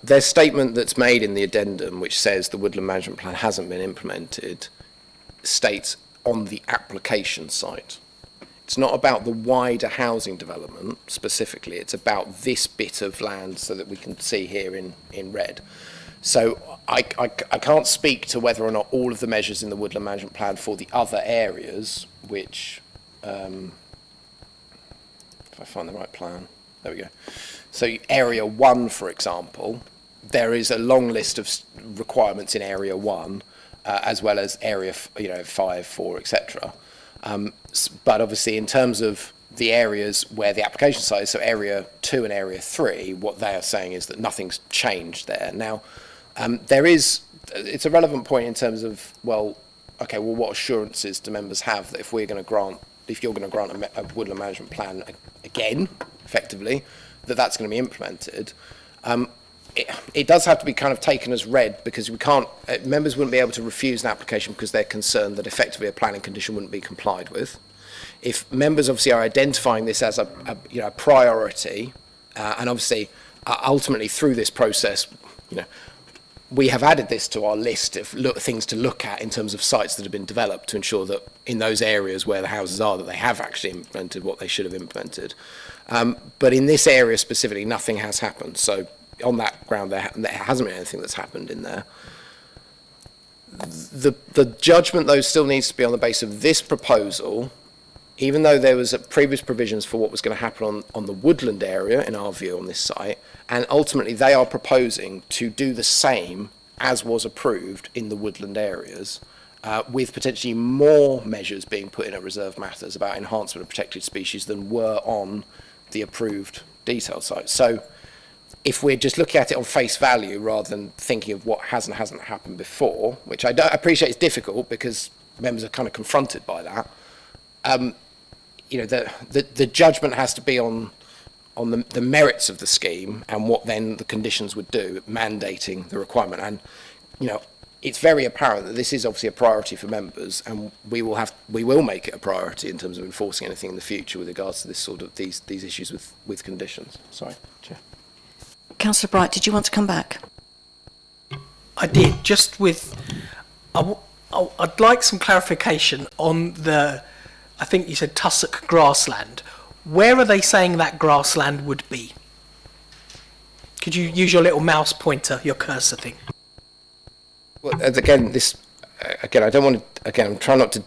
There's a statement that's made in the addendum which says the woodland management plan hasn't been implemented, states on the application site. It's not about the wider housing development specifically, it's about this bit of land so that we can see here in red. So I can't speak to whether or not all of the measures in the woodland management plan for the other areas, which, if I find the right plan, there we go. So area 1, for example, there is a long list of requirements in area 1, as well as area 5, 4, etc. But obviously in terms of the areas where the application site is, so area 2 and area 3, what they are saying is that nothing's changed there. Now, it's a relevant point in terms of, what assurances do members have that if you're going to grant a woodland management plan again, effectively, that's going to be implemented. It does have to be kind of taken as read, because members wouldn't be able to refuse an application because they're concerned that effectively a planning condition wouldn't be complied with. If members obviously are identifying this as a priority, and obviously ultimately through this process, we have added this to our list of things to look at in terms of sites that have been developed to ensure that in those areas where the houses are, that they have actually implemented what they should have implemented. But in this area specifically, nothing has happened. So on that ground, there hasn't been anything that's happened in there. The judgment, though, still needs to be on the basis of this proposal, even though there was previous provisions for what was going to happen on the woodland area, in our view, on this site, and ultimately they are proposing to do the same as was approved in the woodland areas, with potentially more measures being put in at reserve matters about enhancement of protected species than were on the approved detailed site. So if we're just looking at it on face value rather than thinking of what hasn't happened before, which I appreciate is difficult because members are kind of confronted by that, the judgment has to be on the merits of the scheme and what then the conditions would do, mandating the requirement. And it's very apparent that this is obviously a priority for members, and we will make it a priority in terms of enforcing anything in the future with regards to this sort of these issues with conditions. Sorry, Chair. Councillor Bright, did you want to come back? I did, just with, I'd like some clarification on I think you said tussock grassland. Where are they saying that grassland would be? Could you use your little mouse pointer, your cursor thing? Well, again, I don't want to, I'm trying not to,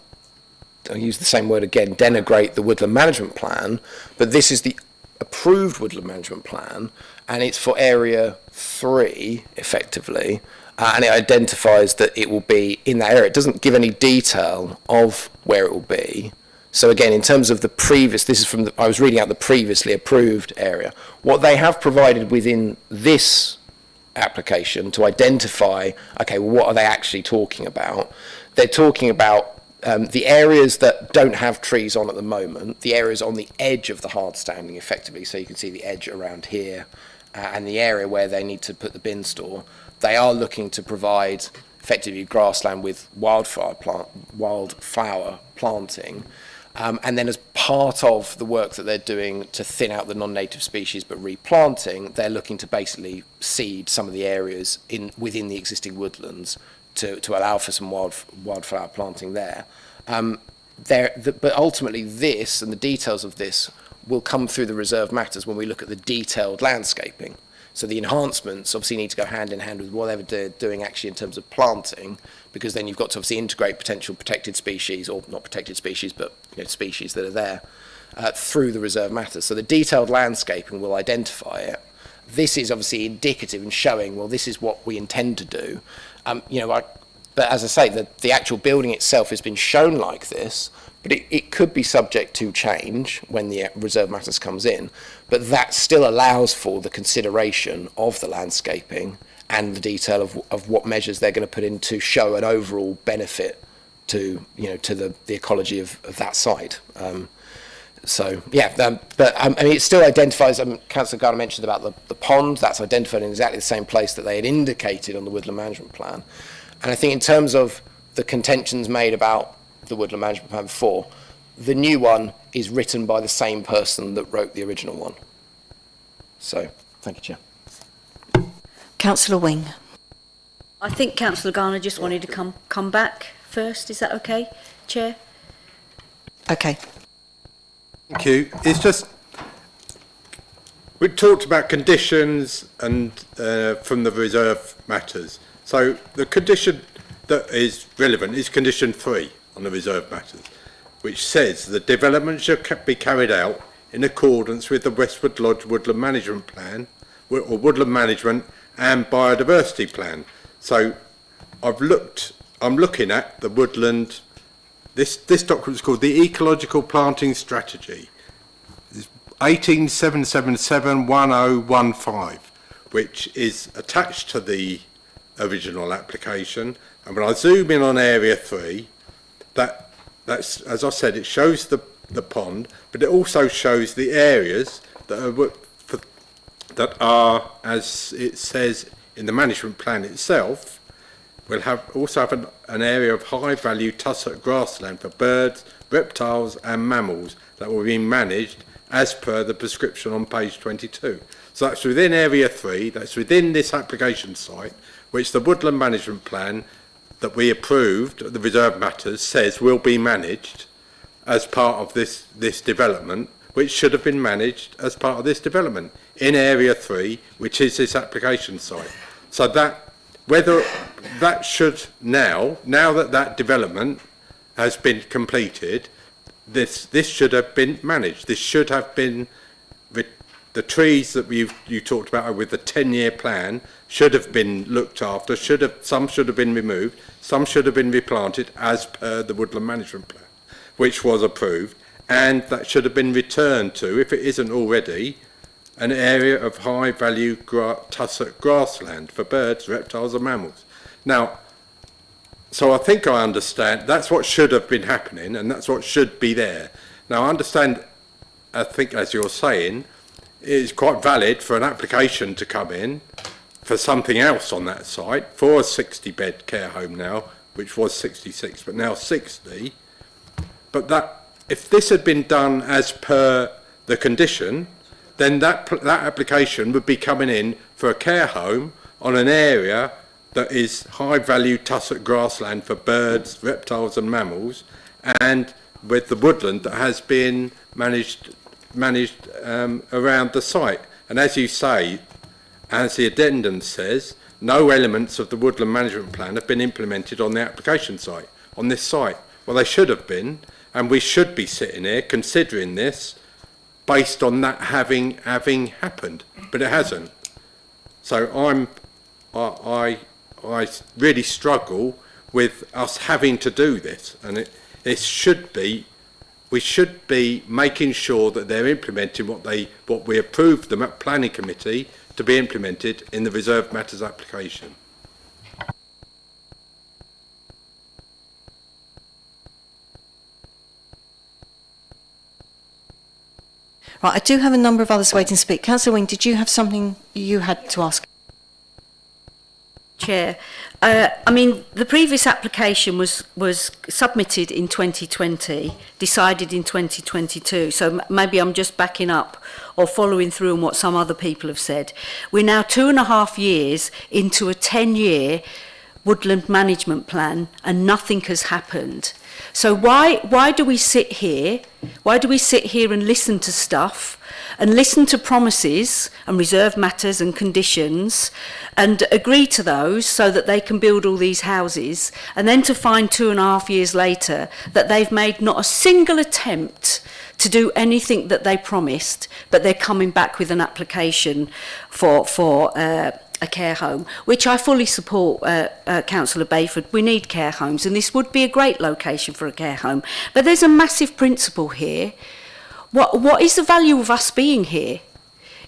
I'll use the same word again, denigrate the woodland management plan, but this is the approved woodland management plan, and it's for area 3, effectively, and it identifies that it will be in that area. It doesn't give any detail of where it will be. So again, in terms of the previous, this is from I was reading out the previously approved area. What they have provided within this application to identify, what are they actually talking about? They're talking about the areas that don't have trees on at the moment, the areas on the edge of the hard standing, effectively, so you can see the edge around here, and the area where they need to put the bin store. They are looking to provide effectively grassland with wildflower planting. And then as part of the work that they're doing to thin out the non-native species but replanting, they're looking to basically seed some of the areas within the existing woodlands to allow for some wildflower planting there. But ultimately this and the details of this will come through the reserve matters when we look at the detailed landscaping. So the enhancements obviously need to go hand in hand with whatever they're doing actually in terms of planting, because then you've got to obviously integrate potential protected species, or not protected species, but species that are there through the reserve matters. So the detailed landscaping will identify it. This is obviously indicative and showing, well, this is what we intend to do. But as I say, the actual building itself has been shown like this, but it could be subject to change when the reserve matters comes in, but that still allows for the consideration of the landscaping and the detail of what measures they're going to put in to show an overall benefit to the ecology of that site. So, yeah, I mean, it still identifies, Councillor Garner mentioned about the pond, that's identified in exactly the same place that they had indicated on the woodland management plan. And I think in terms of the contentions made about the woodland management plan before, the new one is written by the same person that wrote the original one. So, thank you, Chair. Councillor Wing. I think Councillor Garner just wanted to come back first. Is that okay, Chair? Okay. Thank you. It's just, we talked about conditions and from the reserve matters. So the condition that is relevant is condition 3 on the reserve matters, which says the development shall be carried out in accordance with the Westwood Lodge Woodland Management Plan, or Woodland Management and Biodiversity Plan. So I'm looking at the woodland. This document is called the Ecological Planting Strategy, 187771015, which is attached to the original application. And when I zoom in on area 3, that's, as I said, it shows the pond, but it also shows the areas that are, as it says in the management plan itself, will also have an area of high value tussock grassland for birds, reptiles and mammals that will be managed as per the prescription on page 22. So that's within area 3, that's within this application site, which the woodland management plan that we approved, the reserve matters, says will be managed as part of this development, which should have been managed as part of this development in area 3, which is this application site. So that, whether that should now that development has been completed, this should have been managed. This should have been, the trees that you talked about with the 10-year plan should have been looked after, some should have been removed, some should have been replanted as per the woodland management plan, which was approved, and that should have been returned to, if it isn't already, an area of high value tussock grassland for birds, reptiles and mammals. Now, so I think I understand that's what should have been happening and that's what should be there. Now I understand, I think as you're saying, it is quite valid for an application to come in for something else on that site, for a 60-bed care home now, which was 66 but now 60. But that, if this had been done as per the condition, then that application would be coming in for a care home on an area that is high value tussock grassland for birds, reptiles and mammals, and with the woodland that has been managed around the site. And as you say, as the addendum says, no elements of the woodland management plan have been implemented on the application site, on this site. Well, they should have been, and we should be sitting here considering this based on that having happened, but it hasn't. So I really struggle with us having to do this, and we should be making sure that they're implementing what we approved them at planning committee to be implemented in the reserved matters application. Right, I do have a number of others waiting to speak. Councillor Wing, did you have something you had to ask? Chair, I mean, the previous application was submitted in 2020, decided in 2022, so maybe I'm just backing up or following through on what some other people have said. We're now 2.5 years into a 10-year woodland management plan and nothing has happened. So why do we sit here? Why do we sit here and listen to stuff and listen to promises and reserve matters and conditions and agree to those so that they can build all these houses, and then to find 2.5 years later that they've made not a single attempt to do anything that they promised, but they're coming back with an application for a care home, which I fully support, Councillor Bayford. We need care homes, and this would be a great location for a care home. But there's a massive principle here. What is the value of us being here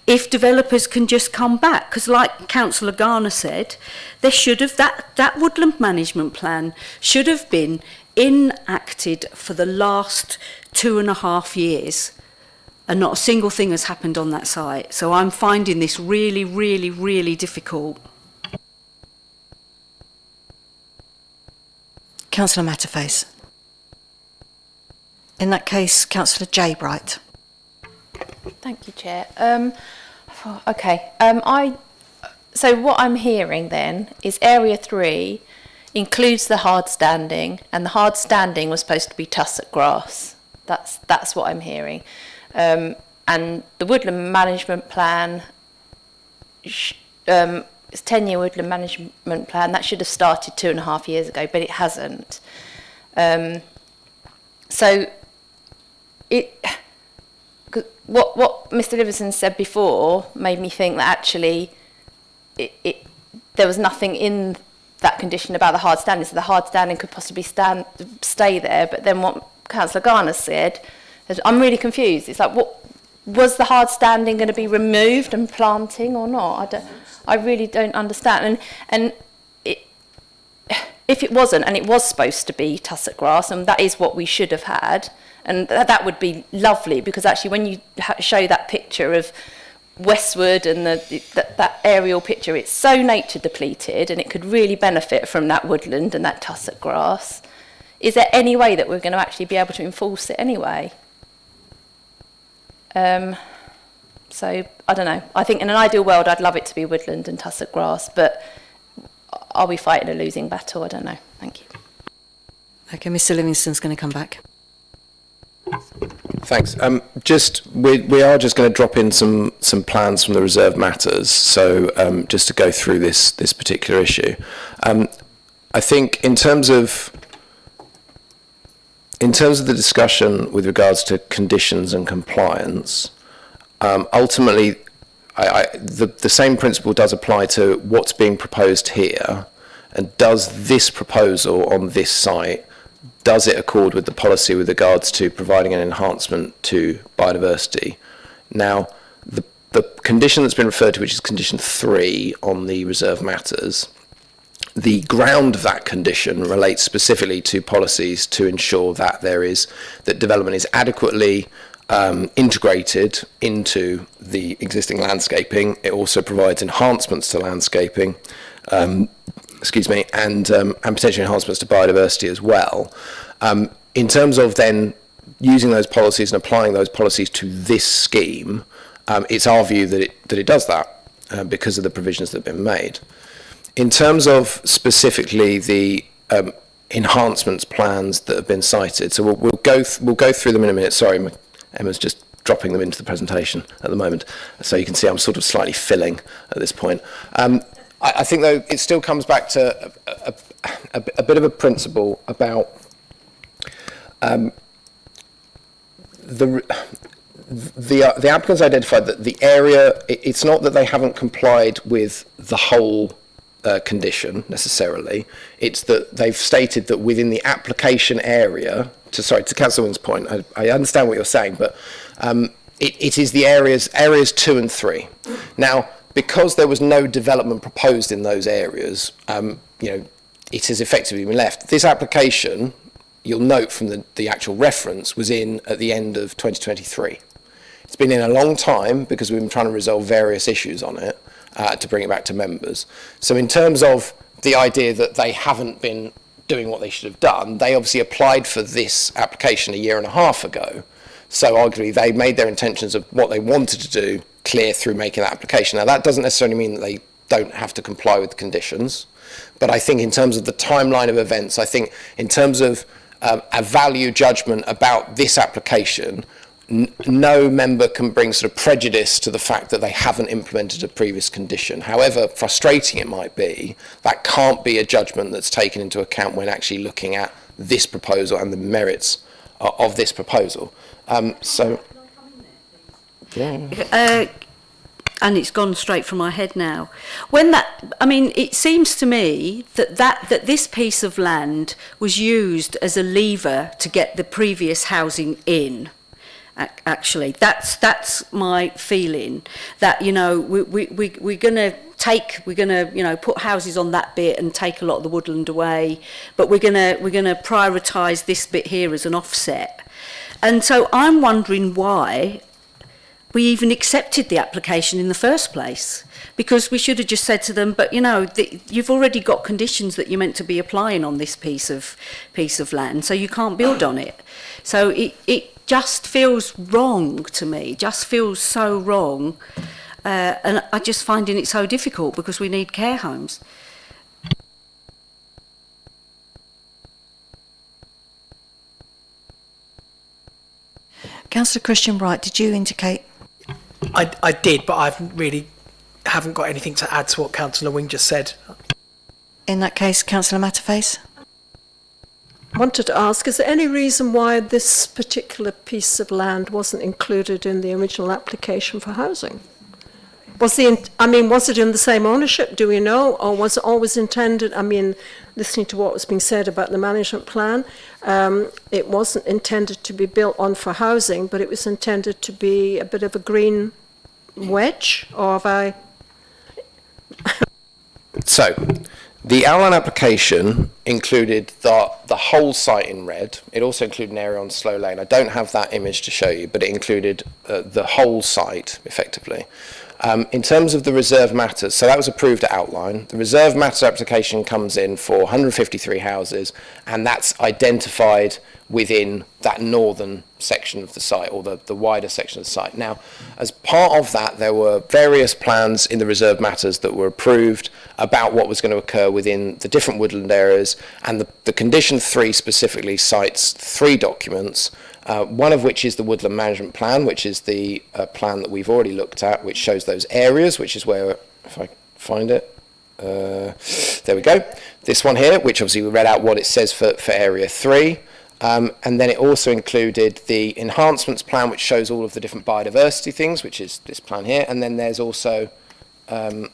if developers can just come back? Because like Councillor Garner said, there should have that woodland management plan should have been enacted for the last 2.5 years. and not a single thing has happened on that site. So I'm finding this really, really, really difficult. Councillor Matterface. In that case, Councillor J. Bright. Thank you, Chair. Okay. So what I'm hearing then is Area 3 includes the hard standing, and the hard standing was supposed to be tussock grass. That's what I'm hearing. And the woodland management plan, it's 10-year woodland management plan, that should have started 2.5 years ago, but it hasn't. So what Mr. Liverson said before made me think that actually there was nothing in that condition about the hard standing, so the hard standing could possibly stay there. But then what Councillor Garner said, I'm really confused. It's like, what was the hard standing going to be removed and planting or not? I really don't understand. And if it wasn't, and it was supposed to be tussock grass, and that is what we should have had, and that would be lovely, because actually when you show that picture of Westwood and that aerial picture, it's so nature depleted, and it could really benefit from that woodland and that tussock grass. Is there any way that we're going to actually be able to enforce it anyway? So I don't know. I think in an ideal world I'd love it to be woodland and tussock grass, but are we fighting a losing battle? I don't know. Thank you. Okay, Mr. Livingston's going to come back. Thanks. We are just going to drop in some plans from the reserve matters. So just to go through this particular issue, I think in terms of the discussion with regards to conditions and compliance, ultimately, the same principle does apply to what's being proposed here, and does this proposal on this site, does it accord with the policy with regards to providing an enhancement to biodiversity? Now, the condition that's been referred to, which is condition 3 on the reserve matters, the ground of that condition relates specifically to policies to ensure that that development is adequately integrated into the existing landscaping. It also provides enhancements to landscaping, and potentially enhancements to biodiversity as well. In terms of then using those policies and applying those policies to this scheme, it's our view that it does that because of the provisions that have been made. In terms of specifically the enhancements plans that have been cited, so we'll go through them in a minute. Sorry, Emma's just dropping them into the presentation at the moment, so you can see I'm sort of slightly filling at this point. I think, though, it still comes back to a bit of a principle about the applicants identified that the area, it's not that they haven't complied with the whole condition necessarily, it's that they've stated that within the application area, to Councillor Wing's point, I understand what you're saying, but it is the areas 2 and 3. Now, because there was no development proposed in those areas, it has effectively been left. This application, you'll note from the actual reference, was in at the end of 2023. It's been in a long time because we've been trying to resolve various issues on it to bring it back to members. So in terms of the idea that they haven't been doing what they should have done, they obviously applied for this application 1.5 years ago. So arguably they made their intentions of what they wanted to do clear through making that application. Now that doesn't necessarily mean that they don't have to comply with the conditions, but I think in terms of the timeline of events, I think in terms of a value judgment about this application, no member can bring sort of prejudice to the fact that they haven't implemented a previous condition. However frustrating it might be, that can't be a judgment that's taken into account when actually looking at this proposal and the merits of this proposal. And it's gone straight from my head now. It seems to me that this piece of land was used as a lever to get the previous housing in. Actually, that's my feeling. That we're going to put houses on that bit and take a lot of the woodland away, but we're going to prioritise this bit here as an offset. And so I'm wondering why we even accepted the application in the first place, because we should have just said to them, but you know, you've already got conditions that you're meant to be applying on this piece of land, so you can't build on it. So it just feels wrong to me, just feels so wrong, and I just finding it so difficult because we need care homes. Councillor Christian Wright, did you indicate? I did, but I haven't got anything to add to what Councillor Wing just said. In that case, Councillor Matterface? I wanted to ask, is there any reason why this particular piece of land wasn't included in the original application for housing? Was it in the same ownership, do we know, or was it always intended, listening to what was being said about the management plan, it wasn't intended to be built on for housing, but it was intended to be a bit of a green wedge, or have I... So, the outline application included the whole site in red. It also included an area on Slow Lane. I don't have that image to show you, but it included the whole site, effectively. In terms of the reserve matters, so that was approved at outline. The reserve matters application comes in for 153 houses, and that's identified within that northern section of the site, or the wider section of the site. Now, as part of that, there were various plans in the reserve matters that were approved about what was going to occur within the different woodland areas, and the condition 3 specifically cites 3 documents, one of which is the woodland management plan, which is the plan that we've already looked at, which shows those areas, which is where, if I find it, there we go. This one here, which obviously we read out what it says for area 3. And then it also included the enhancements plan, which shows all of the different biodiversity things, which is this plan here. And then there's also, and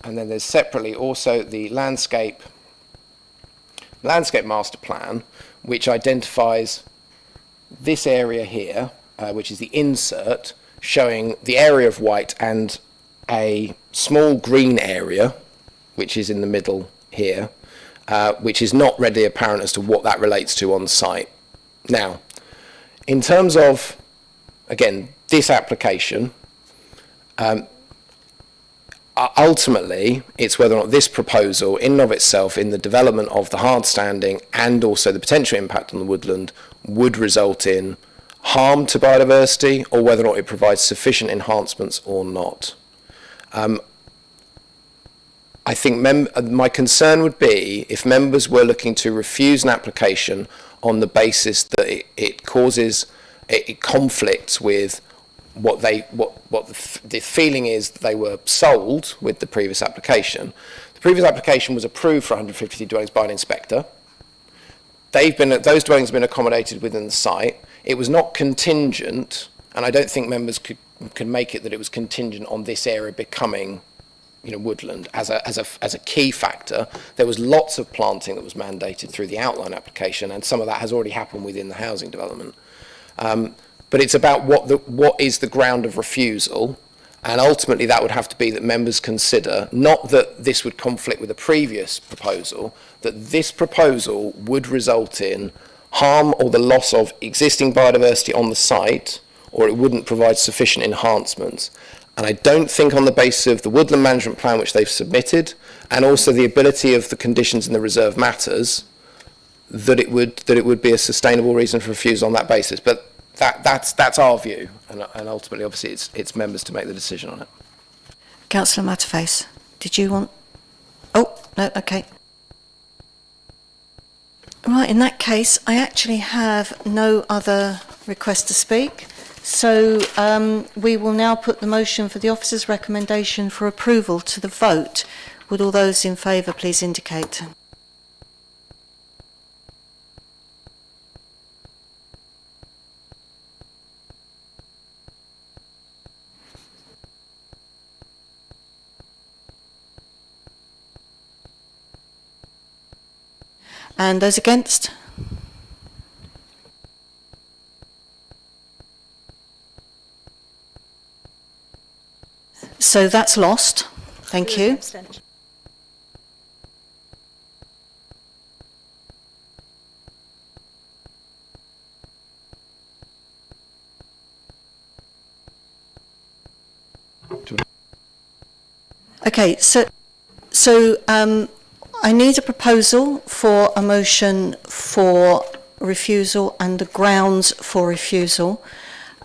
then there's separately also the landscape master plan, which identifies this area here, which is the insert, showing the area of white and a small green area, which is in the middle here, which is not readily apparent as to what that relates to on site. Now, in terms of, again, this application, ultimately, it's whether or not this proposal, in and of itself, in the development of the hard standing and also the potential impact on the woodland, would result in harm to biodiversity, or whether or not it provides sufficient enhancements or not. I think my concern would be if members were looking to refuse an application on the basis that it conflicts with what the feeling is that they were sold with the previous application. The previous application was approved for 150 dwellings by an inspector. Those dwellings have been accommodated within the site. It was not contingent, and I don't think members could make it that it was contingent on this area becoming, woodland as a key factor. There was lots of planting that was mandated through the outline application, and some of that has already happened within the housing development. But it's about what is the ground of refusal, and ultimately that would have to be that members consider, not that this would conflict with a previous proposal, that this proposal would result in harm or the loss of existing biodiversity on the site, or it wouldn't provide sufficient enhancements. And I don't think on the basis of the woodland management plan which they've submitted, and also the ability of the conditions in the reserve matters, that it would be a sustainable reason for refusal on that basis. But that's our view, and ultimately, obviously, it's members to make the decision on it. Councillor Matterface, did you want... Oh, no, okay. Right, in that case, I actually have no other request to speak. So we will now put the motion for the officer's recommendation for approval to the vote. Would all those in favour please indicate? And those against? So that's lost. Thank you. Okay, so I need a proposal for a motion for refusal and the grounds for refusal.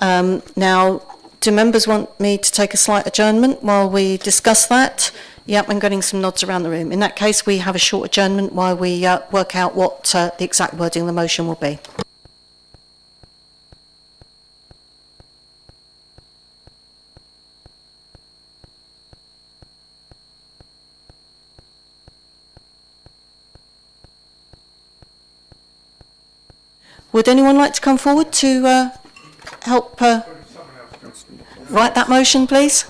Now, do members want me to take a slight adjournment while we discuss that? Yep, I'm getting some nods around the room. In that case, we have a short adjournment while we work out what the exact wording of the motion will be. Would anyone like to come forward to help write that motion, please?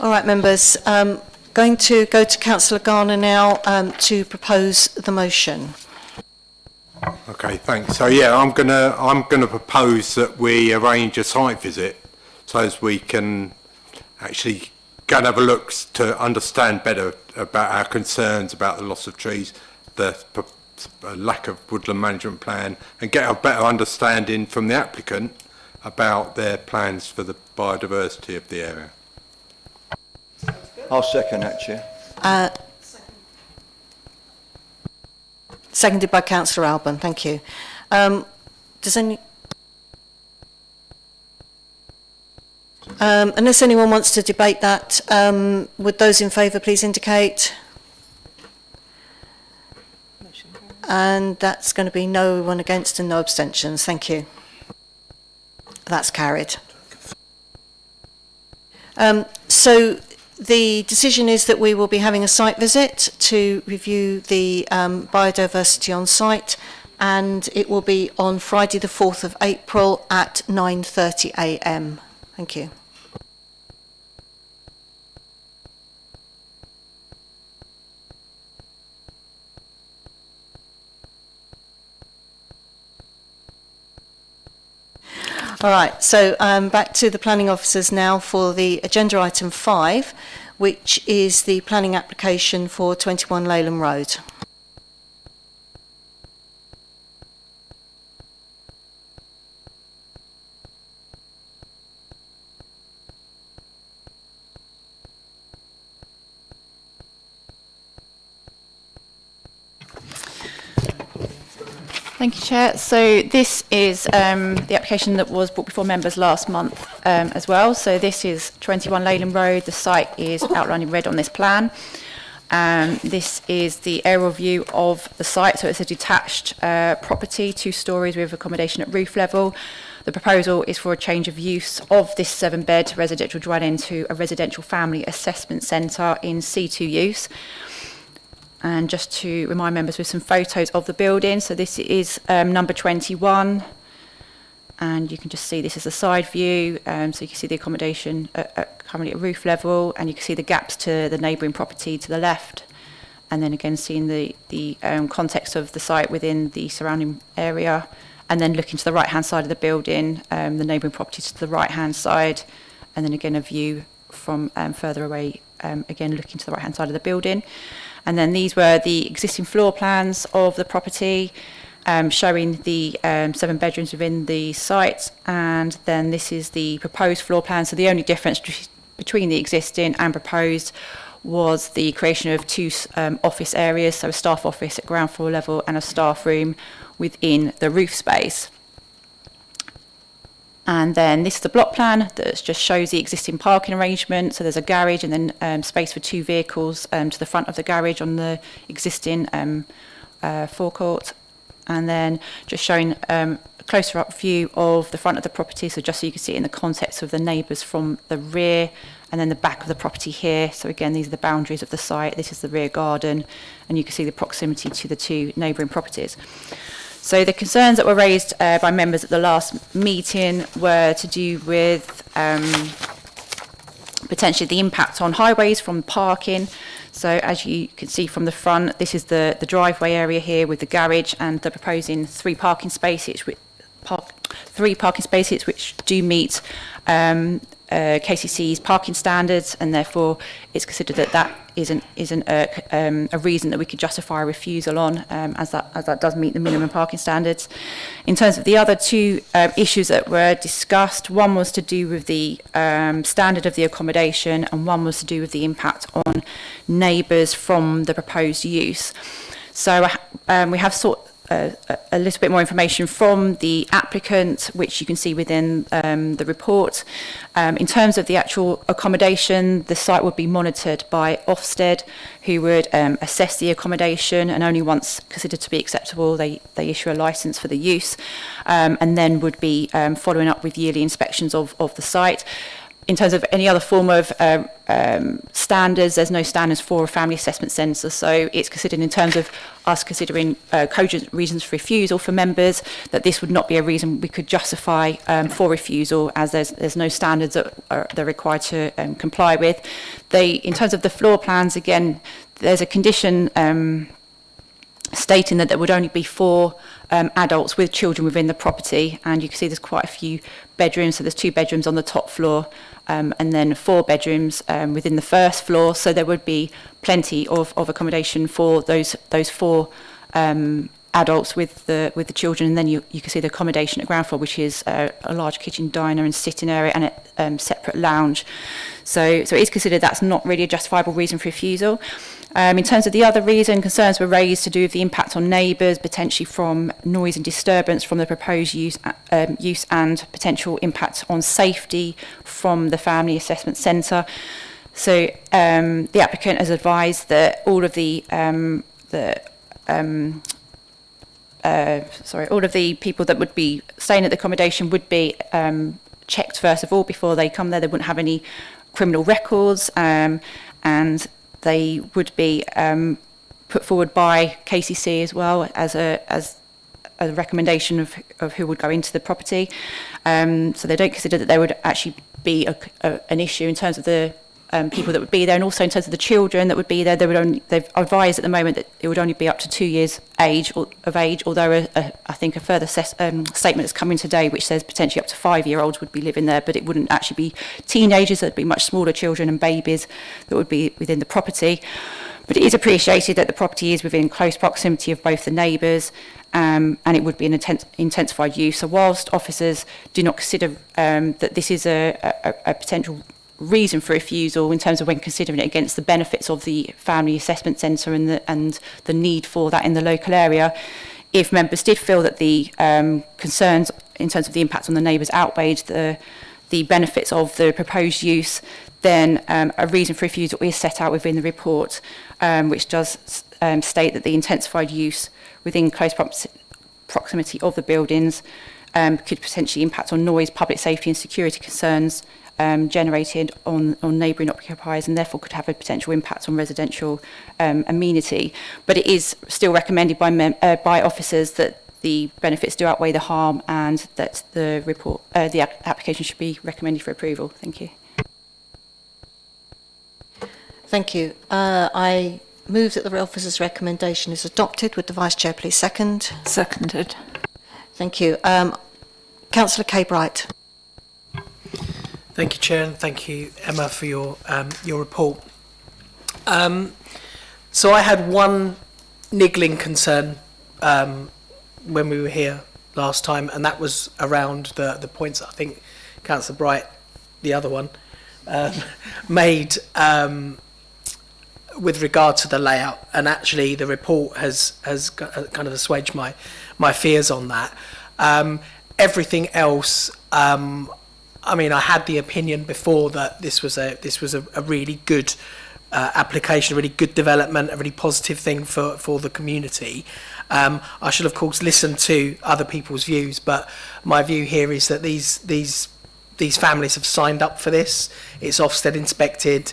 All right, members. Going to go to Councillor Garner now to propose the motion. Okay, thanks. So yeah, I'm gonna propose that we arrange a site visit so as we can actually go and have a look to understand better about our concerns about the loss of trees, the lack of woodland management plan, and get a better understanding from the applicant about their plans for the biodiversity of the area. I'll second that, Chair. Seconded by Councillor Alban. Thank you. Does any... unless anyone wants to debate that, would those in favour please indicate? And that's going to be no one against and no abstentions. Thank you. That's carried. So the decision is that we will be having a site visit to review the biodiversity on site, and it will be on Friday the 4th of April at 9:30 a.m. Thank you. All right, so back to the planning officers now for the agenda item 5, which is the planning application for 21 Leyland Road. Thank you, Chair. So this is the application that was brought before members last month as well. So this is 21 Leyland Road. The site is outlined in red on this plan. This is the aerial view of the site. So it's a detached property, 2 stories with accommodation at roof level. The proposal is for a change of use of this 7-bed residential dwelling to a residential family assessment centre in C2 use. And just to remind members with some photos of the building, so this is number 21, and you can just see this is a side view, so you can see the accommodation currently at roof level, and you can see the gaps to the neighbouring property to the left, and then again seeing the context of the site within the surrounding area, and then looking to the right hand side of the building, the neighbouring property to the right hand side, and then again a view from further away, again looking to the right hand side of the building. And then these were the existing floor plans of the property, showing the 7 bedrooms within the site. And then this is the proposed floor plan. So the only difference between the existing and proposed was the creation of 2 office areas, so a staff office at ground floor level and a staff room within the roof space. And then this is the block plan that just shows the existing parking arrangement. So there's a garage and then space for 2 vehicles to the front of the garage on the existing forecourt. And then just showing a closer up view of the front of the property. So just so you can see it in the context of the neighbours from the rear and then the back of the property here. So again, these are the boundaries of the site. This is the rear garden, and you can see the proximity to the 2 neighbouring properties. So the concerns that were raised by members at the last meeting were to do with potentially the impact on highways from parking. So as you can see from the front, this is the driveway area here with the garage, and they're proposing 3 parking spaces, which do meet KCC's parking standards, and therefore it's considered that isn't a reason that we could justify a refusal on, as that does meet the minimum parking standards. In terms of the other 2 issues that were discussed, one was to do with the standard of the accommodation, and one was to do with the impact on neighbours from the proposed use. So we have sought a little bit more information from the applicant, which you can see within the report. In terms of the actual accommodation, the site would be monitored by Ofsted, who would assess the accommodation, and only once considered to be acceptable, they issue a licence for the use, and then would be following up with yearly inspections of the site. in terms of any other form of standards, there's no standards for a family assessment centre, so it's considered in terms of us considering cogent reasons for refusal for members, that this would not be a reason we could justify for refusal, as there's no standards that they're required to comply with. In terms of the floor plans, again, there's a condition stating that there would only be 4 adults with children within the property, and you can see there's quite a few bedrooms, so there's 2 bedrooms on the top floor and then 4 bedrooms within the first floor, so there would be plenty of accommodation for those 4 adults with the children. And then you can see the accommodation at ground floor, which is a large kitchen, diner and sitting area and a separate lounge. So it is considered that's not really a justifiable reason for refusal. In terms of the other reason, concerns were raised to do with the impact on neighbours, potentially from noise and disturbance from the proposed use and potential impact on safety from the Family Assessment Centre. So the applicant has advised that all of the people that would be staying at the accommodation would be checked first of all before they come there. They wouldn't have any criminal records, and they would be put forward by KCC as well as a recommendation of who would go into the property. So they don't consider that there would actually be an issue in terms of the people that would be there, and also in terms of the children that would be there. They've advised at the moment that it would only be up to 2 years of age, although I think a further statement has come in today which says potentially up to 5-year-olds would be living there, but it wouldn't actually be teenagers. There'd be much smaller children and babies that would be within the property. But it is appreciated that the property is within close proximity of both the neighbours, and it would be an intensified use. So whilst officers do not consider that this is a potential reason for refusal in terms of when considering it against the benefits of the Family Assessment Centre and the need for that in the local area, if members did feel that the concerns in terms of the impact on the neighbours outweighed the benefits of the proposed use, then a reason for refusal is set out within the report, which does state that the intensified use within close proximity of the buildings could potentially impact on noise, public safety and security concerns generated on neighbouring occupiers, and therefore could have a potential impact on residential amenity. But it is still recommended by officers that the benefits do outweigh the harm, and that the application should be recommended for approval. Thank you. Thank you. I move that the officer's recommendation is adopted. Would the Vice Chair please second? Seconded. Thank you. Councillor Kay Bright. Thank you, Chair, and thank you, Emma, for your report. So I had one niggling concern when we were here last time, and that was around the points I think Councillor Bright, the other one, made with regard to the layout. And actually, the report has kind of assuaged my fears on that. Everything else. I mean, I had the opinion before that this was a really good application, a really good development, a really positive thing for the community. I should, of course, listen to other people's views, but my view here is that these families have signed up for this. It's Ofsted inspected.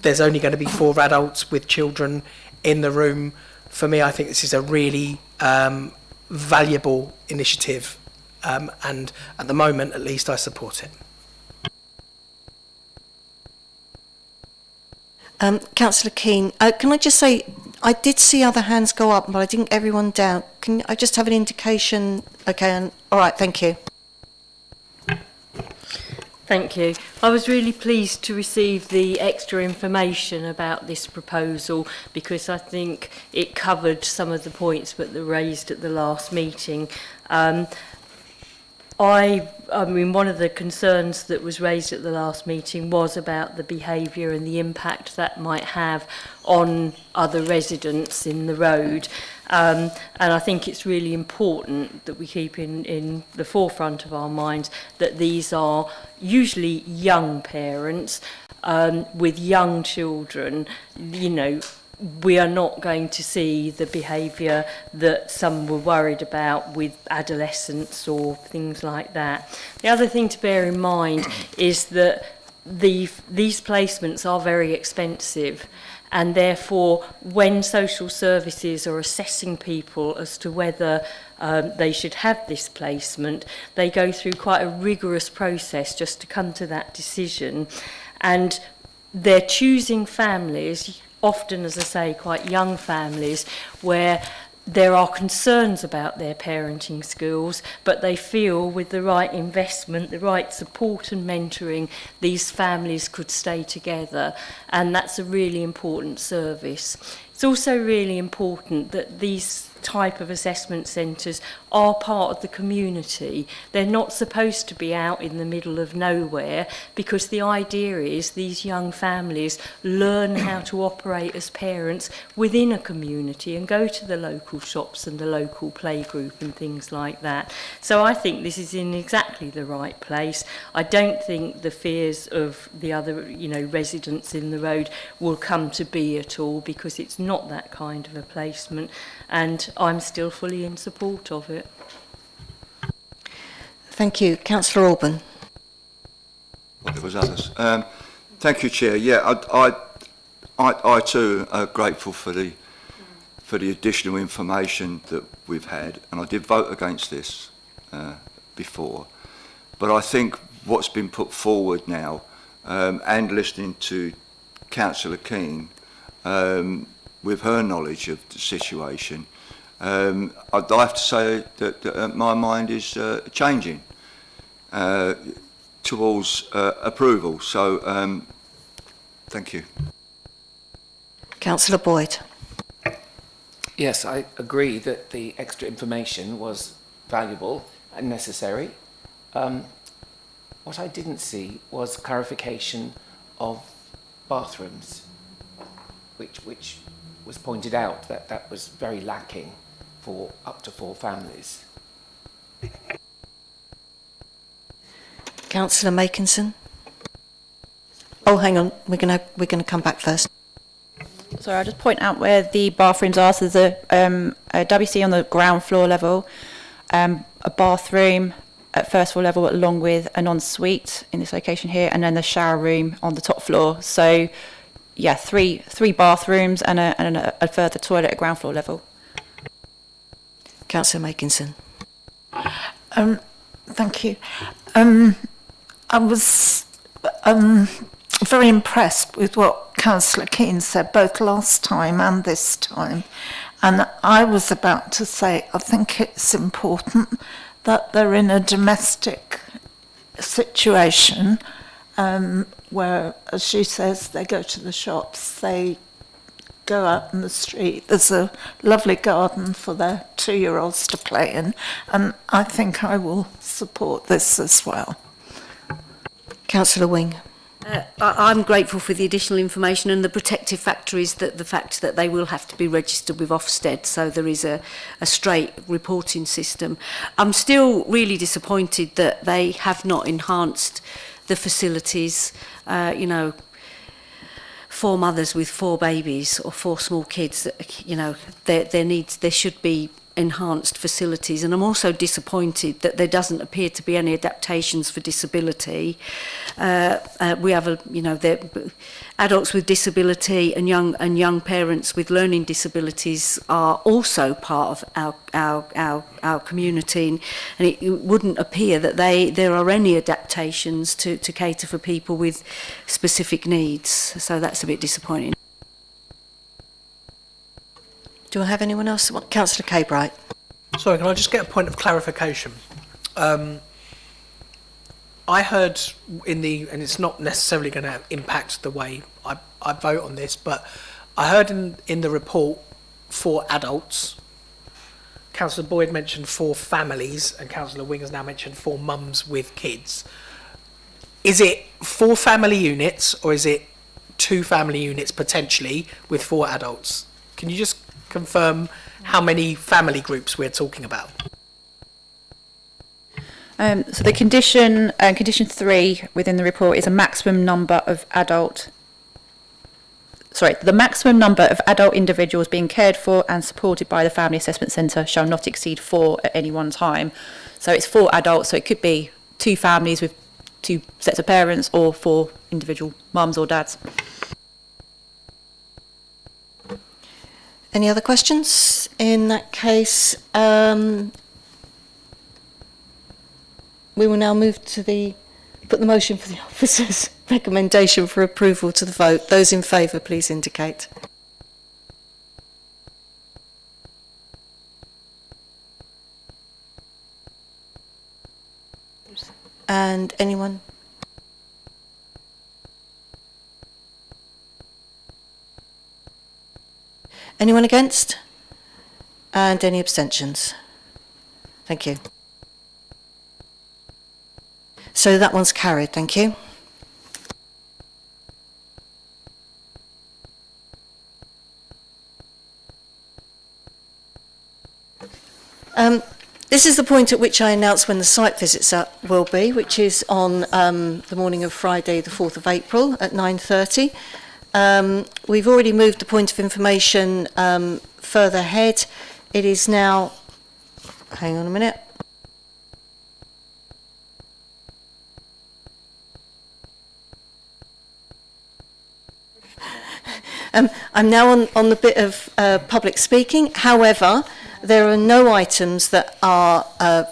There's only going to be 4 adults with children in the room. For me, I think this is a really valuable initiative, and at the moment, at least, I support it. Councillor Keane, can I just say, I did see other hands go up, but I didn't get everyone down. Can I just have an indication? Okay, all right, thank you. Thank you. I was really pleased to receive the extra information about this proposal, because I think it covered some of the points that were raised at the last meeting. I mean, one of the concerns that was raised at the last meeting was about the behaviour and the impact that might have on other residents in the road. And I think it's really important that we keep in the forefront of our minds that these are usually young parents with young children. You know, we are not going to see the behaviour that some were worried about with adolescents or things like that. The other thing to bear in mind is that these placements are very expensive, and therefore when social services are assessing people as to whether they should have this placement, they go through quite a rigorous process just to come to that decision, and they're choosing families, often, as I say, quite young families, where there are concerns about their parenting skills, but they feel with the right investment, the right support and mentoring, these families could stay together, and that's a really important service. It's also really important that these type of assessment centres are part of the community. They're not supposed to be out in the middle of nowhere, because the idea is these young families learn how to operate as parents within a community and go to the local shops and the local playgroup and things like that. So I think this is in exactly the right place. I don't think the fears of the other, residents in the road will come to be at all, because it's not that kind of a placement, and I'm still fully in support of it. Thank you. Councillor Alban. Well, there was others. Thank you, Chair. Yeah, I too are grateful for the additional information that we've had, and I did vote against this before. But I think what's been put forward now, and listening to Councillor Keane, with her knowledge of the situation, I'd have to say that my mind is changing towards approval. So, thank you. Councillor Boyd. Yes, I agree that the extra information was valuable and necessary. What I didn't see was clarification of bathrooms, which was pointed out that was very lacking for up to 4 families. Councillor Makinson. Oh, hang on. We're gonna come back first. Sorry, I'll just point out where the bathrooms are. So there's a WC on the ground floor level, a bathroom at first floor level, along with an ensuite in this location here, and then the shower room on the top floor. So, yeah, three bathrooms and a further toilet at ground floor level. Councillor Makinson. Thank you. I was very impressed with what Councillor Keane said, both last time and this time. And I was about to say, I think it's important that they're in a domestic situation where, as she says, they go to the shops, they go out in the street. There's a lovely garden for their 2-year-olds to play in, and I think I will support this as well. Councillor Wing. I'm grateful for the additional information, and the protective factor is that the fact that they will have to be registered with Ofsted, so there is a straight reporting system. I'm still really disappointed that they have not enhanced the facilities. 4 mothers with 4 babies or 4 small kids, there should be enhanced facilities. And I'm also disappointed that there doesn't appear to be any adaptations for disability. We have adults with disability and young parents with learning disabilities are also part of our community, and it wouldn't appear that there are any adaptations to cater for people with specific needs. So that's a bit disappointing. Do I have anyone else? Councillor Cabright. Sorry, can I just get a point of clarification? I heard and it's not necessarily going to impact the way I vote on this, but I heard in the report 4 adults. Councillor Boyd mentioned 4 families, and Councillor Wing has now mentioned 4 mums with kids. Is it 4 family units, or is it 2 family units potentially with 4 adults? Can you just confirm how many family groups we're talking about? So the condition 3 within the report is a maximum number of adult individuals being cared for and supported by the Family Assessment Centre shall not exceed 4 at any one time. So it's 4 adults, so it could be 2 families with two sets of parents or for individual mums or dads. Any other questions? In that case, we will now move to put the motion for the officer's recommendation for approval to the vote. Those in favour, please indicate. And anyone? Anyone against? And any abstentions? Thank you. So that one's carried, thank you. This is the point at which I announce when the site visits will be, which is on the morning of Friday, the 4th of April at 9:30. We've already moved the point of information further ahead. It is now, hang on a minute. I'm now on the bit of public speaking. However, there are no items that are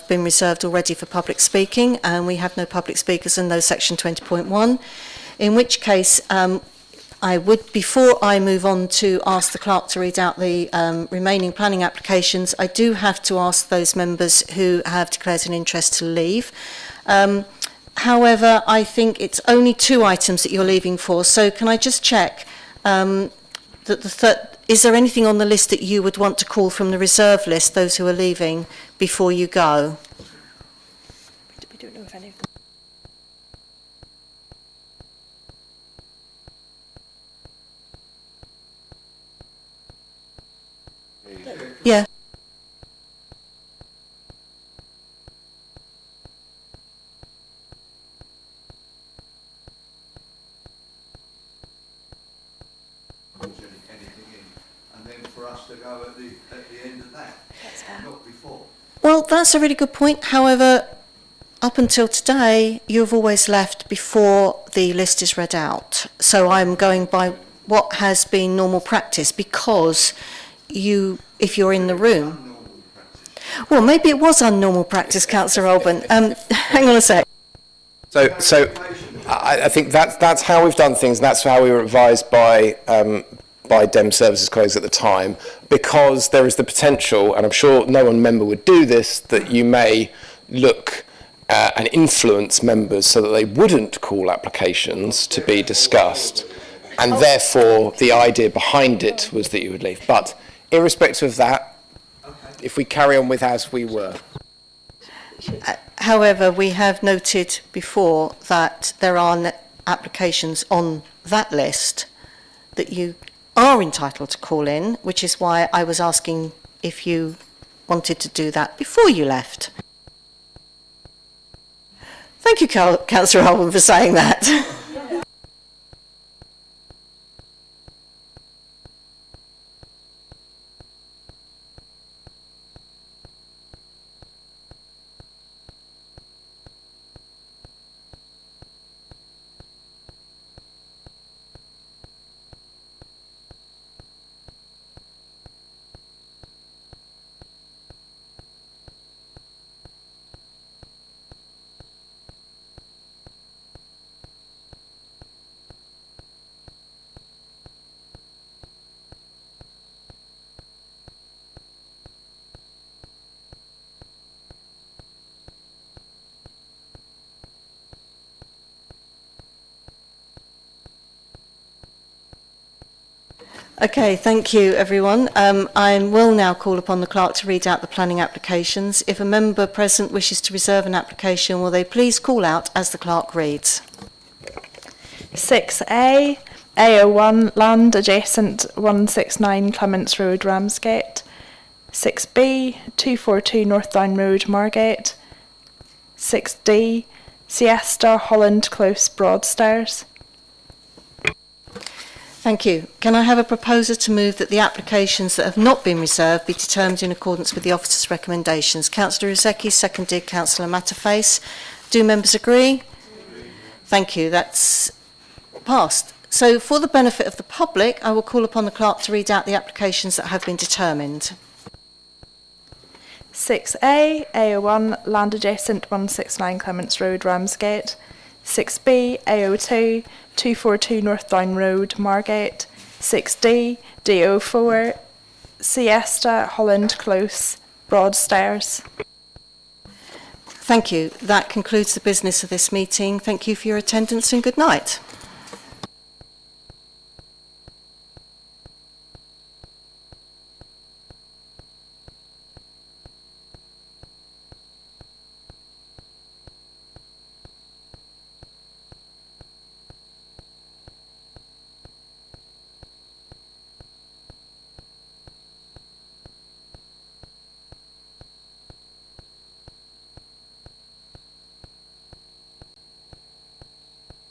been reserved already for public speaking, and we have no public speakers and no section 20.1, in which case I would, before I move on to ask the clerk to read out the remaining planning applications, I do have to ask those members who have declared an interest to leave. However, I think it's only 2 items that you're leaving for, so can I just check that is there anything on the list that you would want to call from the reserve list, those who are leaving, before you go? We don't know if any of them. Yeah. Well, that's a really good point. However, up until today, you've always left before the list is read out. So I'm going by what has been normal practice, because if you're in the room. Well, maybe it was unnormal practice, Councillor Alban. Hang on a sec. So I think that's how we've done things, and that's how we were advised by Dem Services colleagues at the time, because there is the potential, and I'm sure no one member would do this, that you may look and influence members so that they wouldn't call applications to be discussed, and therefore the idea behind it was that you would leave. But irrespective of that, if we carry on with as we were. However, we have noted before that there are applications on that list that you are entitled to call in, which is why I was asking if you wanted to do that before you left. Thank you, Councillor Alban, for saying that. Okay, thank you, everyone. I will now call upon the clerk to read out the planning applications. If a member present wishes to reserve an application, will they please call out as the clerk reads? 6A, A01, land adjacent 169 Clements Road, Ramsgate. 6B, 242 North Down Road, Margate. 6D, Siesta, Holland Close, Broadstairs. Thank you. Can I have a proposer to move that the applications that have not been reserved be determined in accordance with the officer's recommendations? Councillor Uzeki, seconded Councillor Matterface. Do members agree? Thank you. That's passed. So for the benefit of the public, I will call upon the clerk to read out the applications that have been determined. 6A, AO1, land adjacent 169 Clements Road, Ramsgate. 6B, AO2, 242 North Down Road, Margate. 6D, DO4, Siesta, Holland Close, Broadstairs. Thank you. That concludes the business of this meeting. Thank you for your attendance and good night.